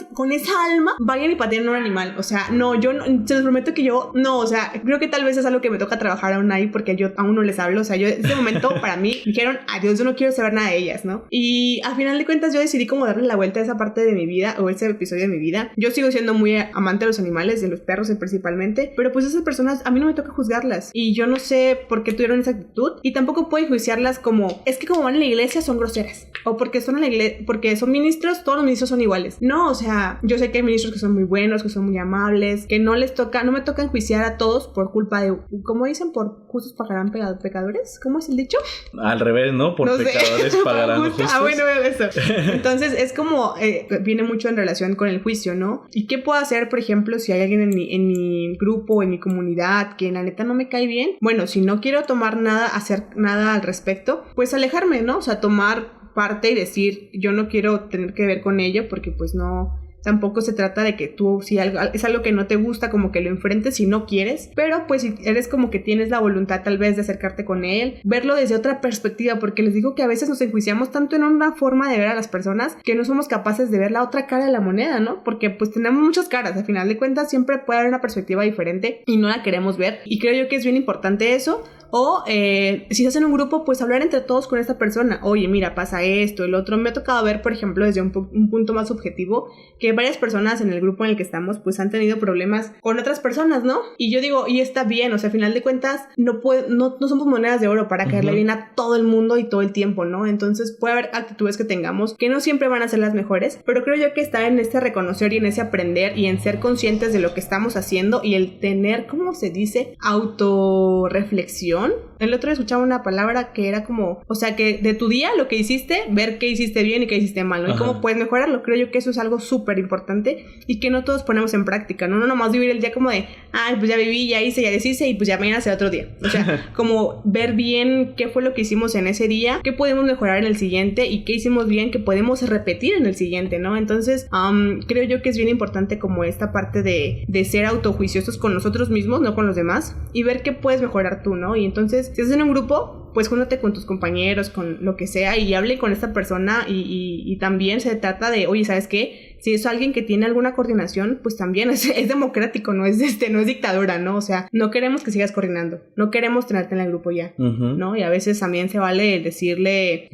alma vayan y pateen a un animal. O sea, no, se los prometo que o sea, creo que tal vez es algo que me toca trabajar aún ahí, porque yo aún no les hablo. O sea, en ese momento para mí dijeron, adiós, yo no quiero saber nada a ellas, ¿no? Y al final de cuentas yo decidí como darle la vuelta a esa parte de mi vida o ese episodio de mi vida. Yo sigo siendo muy amante de los animales, de los perros principalmente, pero pues esas personas a mí no me toca juzgarlas y yo no sé por qué tuvieron esa actitud y tampoco puedo juiciarlas como, es que como van a la iglesia son groseras o porque son en la iglesia, porque son ministros, todos los ministros son iguales. No, o sea, yo sé que hay ministros que son muy buenos, que son muy amables, que no me toca enjuiciar a todos por culpa de, ¿cómo dicen? Por justos pagarán pecadores. ¿Cómo es el dicho? Al revés, ¿no? Por pecadores pagarán justos. Ah, bueno, eso. Entonces es como, viene mucho en relación con el juicio, ¿no? ¿Y qué puedo hacer, por ejemplo, si hay alguien en mi grupo, en mi comunidad, que la neta no me cae bien? Bueno, si no quiero hacer nada al respecto, pues alejarme, ¿no? O sea, tomar parte y decir, yo no quiero tener que ver con ello porque pues no... Tampoco se trata de que tú, si es algo que no te gusta, como que lo enfrentes si no quieres, pero pues si eres como que tienes la voluntad tal vez de acercarte con él, verlo desde otra perspectiva, porque les digo que a veces nos enjuiciamos tanto en una forma de ver a las personas que no somos capaces de ver la otra cara de la moneda, ¿no? Porque pues tenemos muchas caras, al final de cuentas siempre puede haber una perspectiva diferente y no la queremos ver, y creo yo que es bien importante eso. O si estás en un grupo, pues hablar entre todos con esta persona. Oye, mira, pasa esto, el otro. Me ha tocado ver, por ejemplo, desde un punto más objetivo, que varias personas en el grupo en el que estamos, pues han tenido problemas con otras personas, ¿no? Y yo digo, y está bien, o sea, al final de cuentas, no somos monedas de oro para caerle bien a todo el mundo y todo el tiempo, ¿no? Entonces puede haber actitudes que tengamos que no siempre van a ser las mejores, pero creo yo que está en este reconocer y en ese aprender y en ser conscientes de lo que estamos haciendo y el tener, ¿cómo se dice? Autorreflexión. El otro día escuchaba una palabra que era como, o sea, que de tu día lo que hiciste, ver qué hiciste bien y qué hiciste mal, ¿no? Y cómo puedes mejorarlo. Creo yo que eso es algo súper importante y que no todos ponemos en práctica, ¿no? No nomás vivir el día como de, ay, pues ya viví, ya hice, ya deshice y pues ya mañana será otro día. O sea, como ver bien qué fue lo que hicimos en ese día, qué podemos mejorar en el siguiente y qué hicimos bien que podemos repetir en el siguiente, ¿no? Entonces, creo yo que es bien importante como esta parte de ser autojuiciosos con nosotros mismos, no con los demás, y ver qué puedes mejorar tú, ¿no? Y entonces, si estás en un grupo, pues júntate con tus compañeros, con lo que sea, y hable con esta persona y también se trata de, oye, ¿sabes qué? Si es alguien que tiene alguna coordinación, pues también es democrático, no es dictadura, ¿no? O sea, no queremos que sigas coordinando, no queremos tenerte en el grupo ya, ¿no? Y a veces también se vale decirle,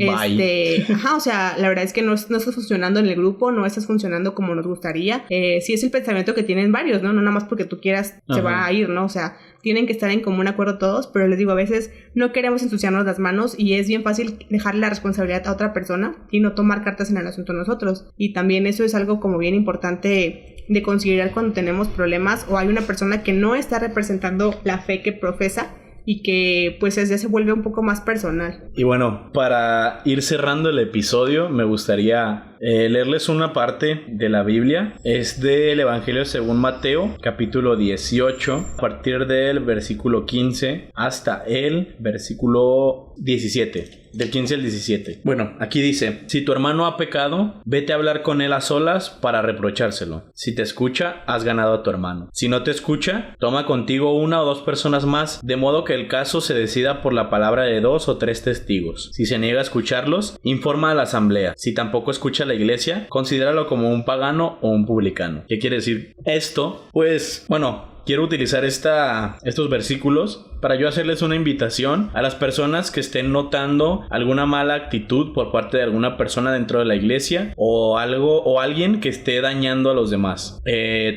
o sea, la verdad es que no estás funcionando en el grupo, no estás funcionando como nos gustaría. Si es el pensamiento que tienen varios, ¿no? No nada más porque tú quieras se va a ir, ¿no? O sea, tienen que estar en común acuerdo todos, pero les digo, a veces no queremos ensuciarnos las manos y es bien fácil dejarle la responsabilidad a otra persona y no tomar cartas en el asunto nosotros. Y también eso es algo como bien importante de considerar cuando tenemos problemas o hay una persona que no está representando la fe que profesa y que pues ya se vuelve un poco más personal. Y bueno, para ir cerrando el episodio, me gustaría leerles una parte de la Biblia. Es del Evangelio según Mateo, capítulo 18, a partir del versículo 15 hasta el versículo 17. Del 15 al 17. Bueno, aquí dice: si tu hermano ha pecado, vete a hablar con él a solas para reprochárselo. Si te escucha, has ganado a tu hermano. Si no te escucha, toma contigo 1 o 2 personas más, de modo que el caso se decida por la palabra de 2 o 3 testigos. Si se niega a escucharlos, informa a la asamblea. Si tampoco escucha a la iglesia, considéralo como un pagano o un publicano. ¿Qué quiere decir esto? Pues, bueno, quiero utilizar estos versículos para yo hacerles una invitación a las personas que estén notando alguna mala actitud por parte de alguna persona dentro de la iglesia o alguien que esté dañando a los demás.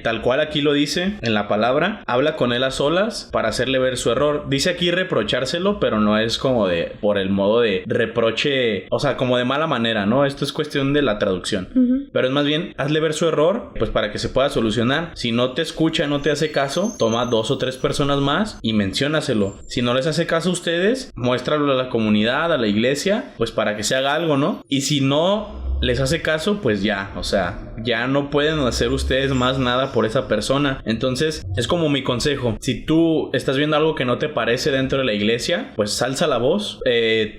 Tal cual aquí lo dice en la palabra, habla con él a solas para hacerle ver su error. Dice aquí reprochárselo, pero no es como por el modo de reproche, o sea, como de mala manera, ¿no? Esto es cuestión de la traducción. Pero es más bien, hazle ver su error, pues para que se pueda solucionar. Si no te escucha, no te hace caso, toma 2 o 3 personas más y menciónaselo. Si no les hace caso a ustedes, muéstralo a la comunidad, a la iglesia, pues para que se haga algo, ¿no? Y si no les hace caso, pues ya, o sea, ya no pueden hacer ustedes más nada por esa persona. Entonces, es como mi consejo: si tú estás viendo algo que no te parece dentro de la iglesia, pues alza la voz.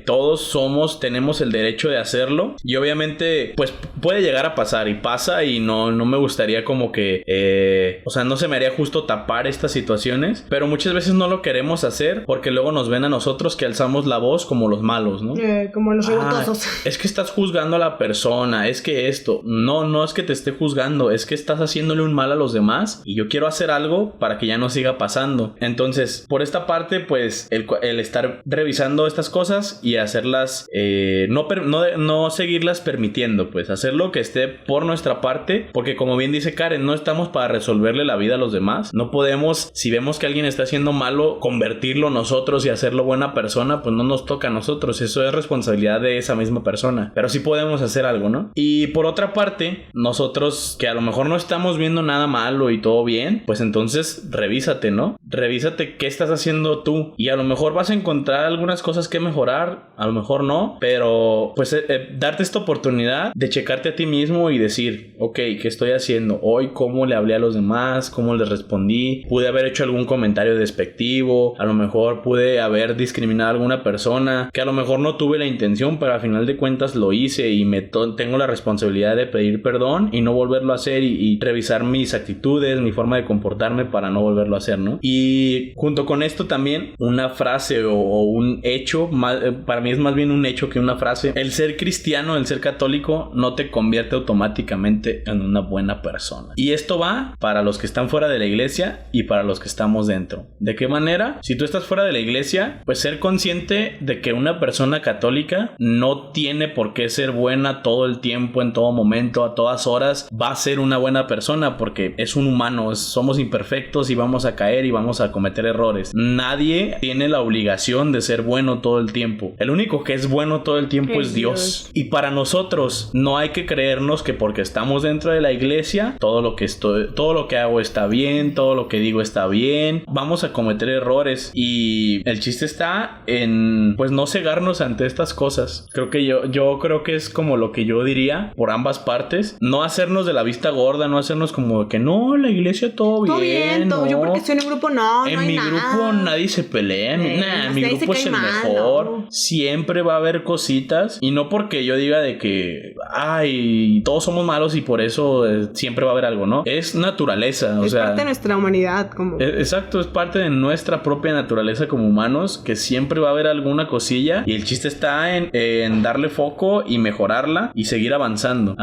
Todos tenemos el derecho de hacerlo. Y obviamente, pues puede llegar a pasar y pasa, y no me gustaría como que, o sea, no se me haría justo tapar estas situaciones, pero muchas veces no lo queremos hacer porque luego nos ven a nosotros que alzamos la voz como los malos, ¿no? Como los revoltosos. Es que estás juzgando a la persona, es que esto, no es que te esté juzgando, es que estás haciéndole un mal a los demás y yo quiero hacer algo para que ya no siga pasando. Entonces, por esta parte, pues el estar revisando estas cosas y hacerlas, no seguirlas permitiendo, pues hacer lo que esté por nuestra parte, porque como bien dice Karen, no estamos para resolverle la vida a los demás. No podemos, si vemos que alguien está haciendo malo, convertirlo nosotros y hacerlo buena persona, pues no nos toca a nosotros, eso es responsabilidad de esa misma persona, pero sí podemos hacer algo, ¿no? Y por otra parte, nosotros que a lo mejor no estamos viendo nada malo y todo bien, pues entonces revísate, ¿no? Revísate qué estás haciendo tú, y a lo mejor vas a encontrar algunas cosas que mejorar, a lo mejor no, pero pues darte esta oportunidad de checarte a ti mismo y decir, ok, ¿qué estoy haciendo hoy? ¿Cómo le hablé a los demás? ¿Cómo les respondí? ¿Pude haber hecho algún comentario despectivo? A lo mejor pude haber discriminado a alguna persona que a lo mejor no tuve la intención, pero al final de cuentas lo hice y tengo la responsabilidad de pedir perdón y no volverlo a hacer y revisar mis actitudes, mi forma de comportarme para no volverlo a hacer, ¿no? Y junto con esto también una frase o un hecho, para mí es más bien un hecho que una frase. El ser cristiano, el ser católico no te convierte automáticamente en una buena persona. Y esto va para los que están fuera de la iglesia y para los que estamos dentro. ¿De qué manera? Si tú estás fuera de la iglesia, pues ser consciente de que una persona católica no tiene por qué ser buena todo el tiempo, en todo momento, a todas horas, va a ser una buena persona porque es un humano, somos imperfectos y vamos a caer y vamos a cometer errores. Nadie tiene la obligación de ser bueno todo el tiempo. El único que es bueno todo el tiempo es Dios. Y para nosotros no hay que creernos que porque estamos dentro de la iglesia, todo lo que hago está bien, todo lo que digo está bien. Vamos a cometer errores y el chiste está en pues no cegarnos ante estas cosas. Creo que yo creo que es como lo que yo diría por ambas partes. No hacernos de la vista gorda, no hacernos como que no, la iglesia todo bien. No. Yo porque estoy en un grupo no en hay mi nada. Grupo nadie se pelea. Mi grupo es el mejor. No. Siempre va a haber cositas y no porque yo diga de que ay, todos somos malos y por eso siempre va a haber algo, ¿no? Es naturaleza, es parte de nuestra humanidad como... Exacto, es parte de nuestra propia naturaleza como humanos, que siempre va a haber alguna cosilla y el chiste está en darle foco y mejorarla y seguir avanzando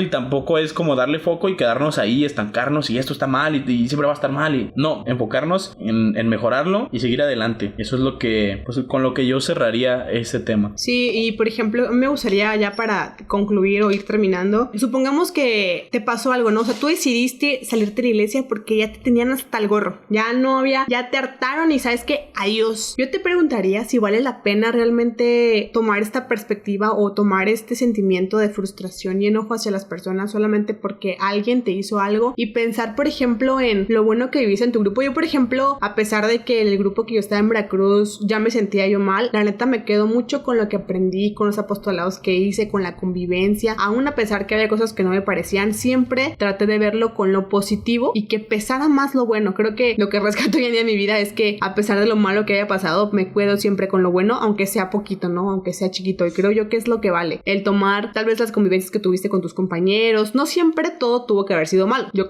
y tampoco es como darle foco y quedarnos ahí, estancarnos y esto está mal y siempre va a estar mal y no, enfocarnos en mejorarlo y seguir adelante. Eso es lo que, pues con lo que yo cerraría ese tema. Sí, y por ejemplo, me gustaría ya para concluir o ir terminando, supongamos que te pasó algo, ¿no? O sea, tú decidiste salirte de la iglesia porque ya te tenían hasta el gorro, ya te hartaron y sabes que adiós. Yo te preguntaría si vale la pena realmente tomar esta perspectiva o tomar este sentimiento de frustración y enojo hacia las personas solamente porque alguien te hizo algo y pensar, por ejemplo, en lo bueno que viviste en tu grupo. Yo, por ejemplo, a pesar de que el grupo que yo estaba en Veracruz ya me sentía yo mal, la neta me quedo mucho con lo que aprendí, con los apostolados que hice, con la convivencia. Aún a pesar que había cosas que no me parecían, siempre traté de verlo con lo positivo y que pesara más lo bueno. Creo que lo que rescato hoy en día en mi vida es que a pesar de lo malo que haya pasado, me quedo siempre con lo bueno, aunque sea poquito, ¿no? Aunque sea chiquito. Y creo yo que es lo que vale. El tomar tal vez las convivencias que tuviste con tus compañeros. No siempre todo tuvo que haber sido malo. Yo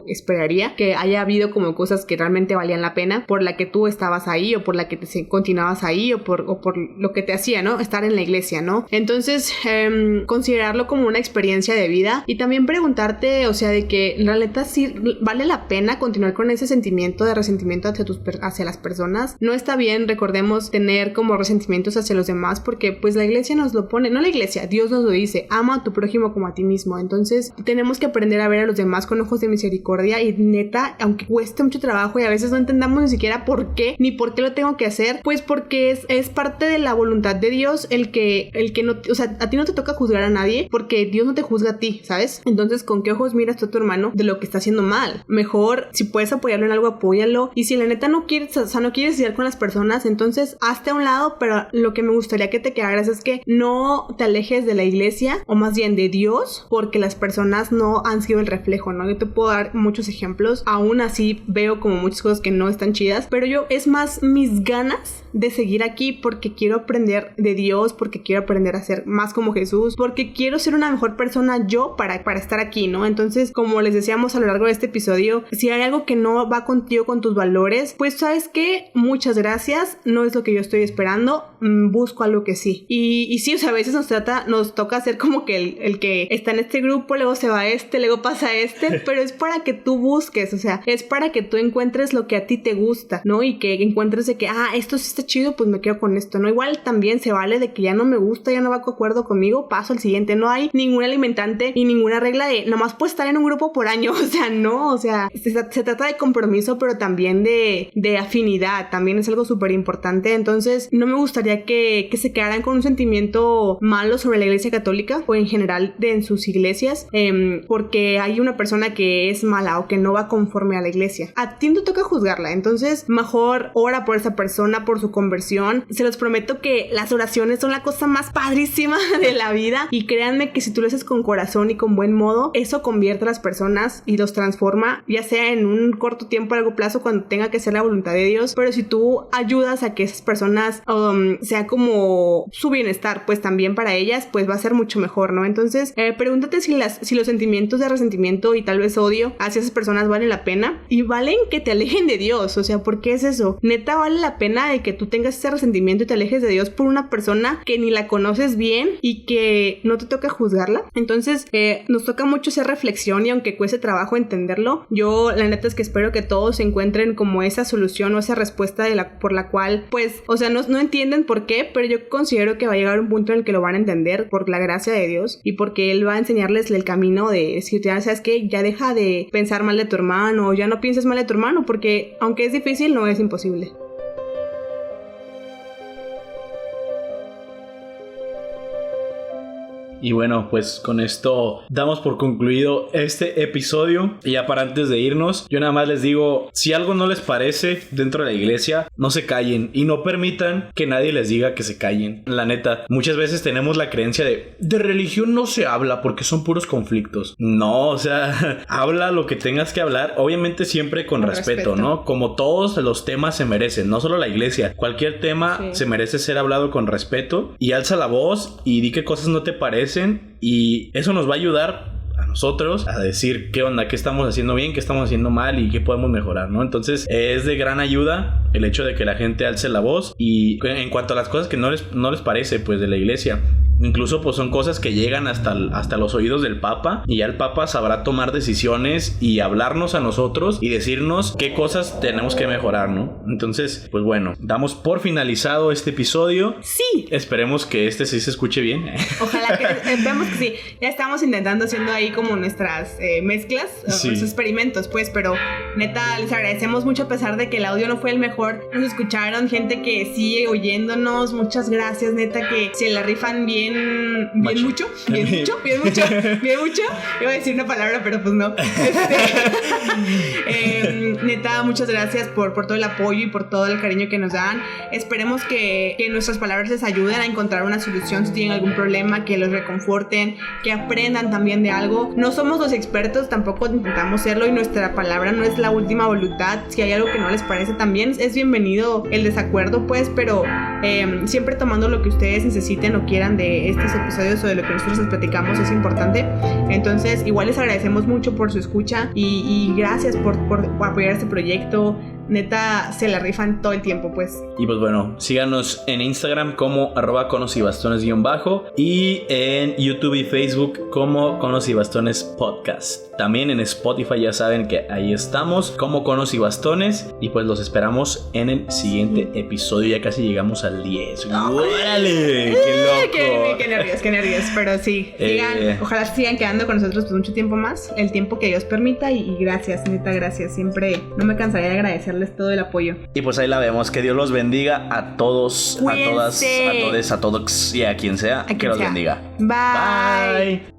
esperaría que haya habido como cosas que realmente valían la pena por la que tú estabas ahí o por la que te continuabas ahí o por lo que te hacía, ¿no? Estar en la iglesia, ¿no? Entonces, considerarlo como una experiencia de vida y también preguntarte, o sea, de que en realidad sí vale la pena continuar con ese sentimiento de resentimiento hacia las personas. No está bien, recordemos, tener como resentimientos hacia los demás porque pues la iglesia nos lo pone, no la iglesia, Dios nos lo dice, ama a tu prójimo como a ti mismo. Entonces tenemos que aprender a ver a los demás con ojos de misericordia y neta, aunque cueste mucho trabajo y a veces no entendamos ni siquiera por qué, ni por qué lo tengo que hacer, pues porque es parte de la voluntad de Dios el que no, o sea, a ti no te toca juzgar a nadie porque Dios no te juzga a ti, ¿sabes? Entonces, ¿con qué ojos miras tú a tu hermano de lo que está haciendo mal? Mejor, si puedes apoyarlo en algo, apóyalo. Y si la neta no quieres, o sea, no quieres ir con las personas, entonces hazte a un lado, pero lo que me gustaría que te quedaras es que no te alejes de la iglesia, o más bien de Dios, porque las personas no han sido el reflejo, ¿no? Yo te puedo dar muchos ejemplos, aún así veo como muchas cosas que no están chidas, pero yo es más mis ganas de seguir aquí porque quiero aprender de Dios, porque quiero aprender a ser más como Jesús, porque quiero ser una mejor persona yo para estar aquí, ¿no? Entonces, como les decíamos a lo largo de este episodio, si hay algo que no va contigo, con tus valores, pues ¿sabes qué? Muchas gracias, no es lo que yo estoy esperando, busco algo que sí. Y sí, o sea, a veces nos toca ser como que el que está en este grupo, luego se va luego pasa pero es para que tú busques, o sea, es para que tú encuentres lo que a ti te gusta, ¿no? Y que encuentres de que, esto sí está chido, pues me quedo con esto, ¿no? Igual también se vale de que ya no me gusta, ya no va de acuerdo conmigo, paso al siguiente. No hay ningún alimentante y ninguna regla de nomás puedes estar en un grupo por año, o sea, no, o sea, se trata de compromiso, pero también de afinidad, también es algo súper importante. Entonces, no me gustaría que se quedaran con un sentimiento malo sobre la Iglesia Católica o en general en sus iglesias, porque hay una persona que es mala o que no va conforme a la iglesia. A ti no te toca juzgarla, entonces mejor ora por esa persona, por su conversión. Se los prometo que las oraciones son la cosa más padrísima de la vida, y créanme que si tú lo haces con corazón y con buen modo, eso convierte a las personas y los transforma, ya sea en un corto tiempo o largo plazo, cuando tenga que ser la voluntad de Dios. Pero si tú ayudas a que esas personas sea como su bienestar, pues también para ellas, pues va a ser mucho mejor, ¿no? Entonces, pregúntate si los sentimientos de resentimiento y tal vez odio hacia esas personas valen la pena, y valen que te alejen de Dios. O sea, ¿por qué es eso? Neta, vale la pena de que tú tengas ese resentimiento y te alejes de Dios por una persona que ni la conoces bien y que no te toca juzgarla. Entonces, nos toca mucho hacer reflexión, y aunque cueste trabajo entenderlo, yo la neta es que espero que todos encuentren como esa solución o esa respuesta por la cual, pues, o sea, no entienden por qué, pero yo considero que va a llegar un punto en el que lo van a entender por la gracia de Dios, y porque Él va a enseñarles el camino de decir, ya sabes que ya deja de pensar mal de tu hermano, o ya no pienses mal de tu hermano, porque aunque es difícil, no es imposible. Y bueno, pues con esto damos por concluido este episodio. Y ya para antes de irnos, yo nada más les digo, si algo no les parece dentro de la iglesia, no se callen y no permitan que nadie les diga que se callen. La neta, muchas veces tenemos la creencia de religión no se habla porque son puros conflictos. No, o sea, habla lo que tengas que hablar, obviamente siempre con respeto, ¿no? Como todos los temas se merecen, no solo la iglesia, cualquier tema se merece ser hablado con respeto, y alza la voz y di qué cosas no te parecen. Y eso nos va a ayudar a nosotros a decir qué onda, qué estamos haciendo bien, qué estamos haciendo mal y qué podemos mejorar, ¿no? Entonces es de gran ayuda el hecho de que la gente alce la voz. Y en cuanto a las cosas que no les parece, pues, de la iglesia, incluso pues son cosas que llegan hasta los oídos del Papa, y ya el Papa sabrá tomar decisiones y hablarnos a nosotros y decirnos qué cosas tenemos que mejorar, ¿no? Entonces, pues bueno, damos por finalizado este episodio. Sí. Esperemos que este sí se escuche bien. Ojalá que vemos que sí. Ya estamos intentando haciendo ahí como nuestras mezclas, nuestros experimentos, pues, pero neta, les agradecemos mucho a pesar de que el audio no fue el mejor. Nos escucharon gente que sigue oyéndonos. Muchas gracias, neta, que se la rifan bien mucho. Iba a decir una palabra, pero pues no. Neta, muchas gracias por todo el apoyo y por todo el cariño que nos dan. Esperemos que nuestras palabras les ayuden a encontrar una solución si tienen algún problema, que los reconforten, que aprendan también de algo. No somos los expertos, tampoco intentamos serlo, y nuestra palabra no es la última voluntad. Si hay algo que no les parece, también es bienvenido el desacuerdo, pues, pero siempre tomando lo que ustedes necesiten o quieran de estos episodios o de lo que nosotros les platicamos es importante. Entonces, igual les agradecemos mucho por su escucha y gracias por apoyar este proyecto. Neta, se la rifan todo el tiempo, pues. Y pues bueno, síganos en Instagram como @conosybastones_ y en YouTube y Facebook como Conos y Bastones Podcast. También en Spotify ya saben que ahí estamos como Conos y Bastones, y pues los esperamos en el siguiente episodio. Ya casi llegamos al 10. ¡Órale! ¡Qué loco! Qué nervios, pero sí, ojalá sigan quedando con nosotros pues mucho tiempo más, el tiempo que Dios permita, y gracias, neta, gracias. Siempre no me cansaré de agradecerles todo el apoyo. Y pues ahí la vemos. Que Dios los bendiga a todos, cuídense, a todas, a todos y a quien sea. Que los bendiga. Bye.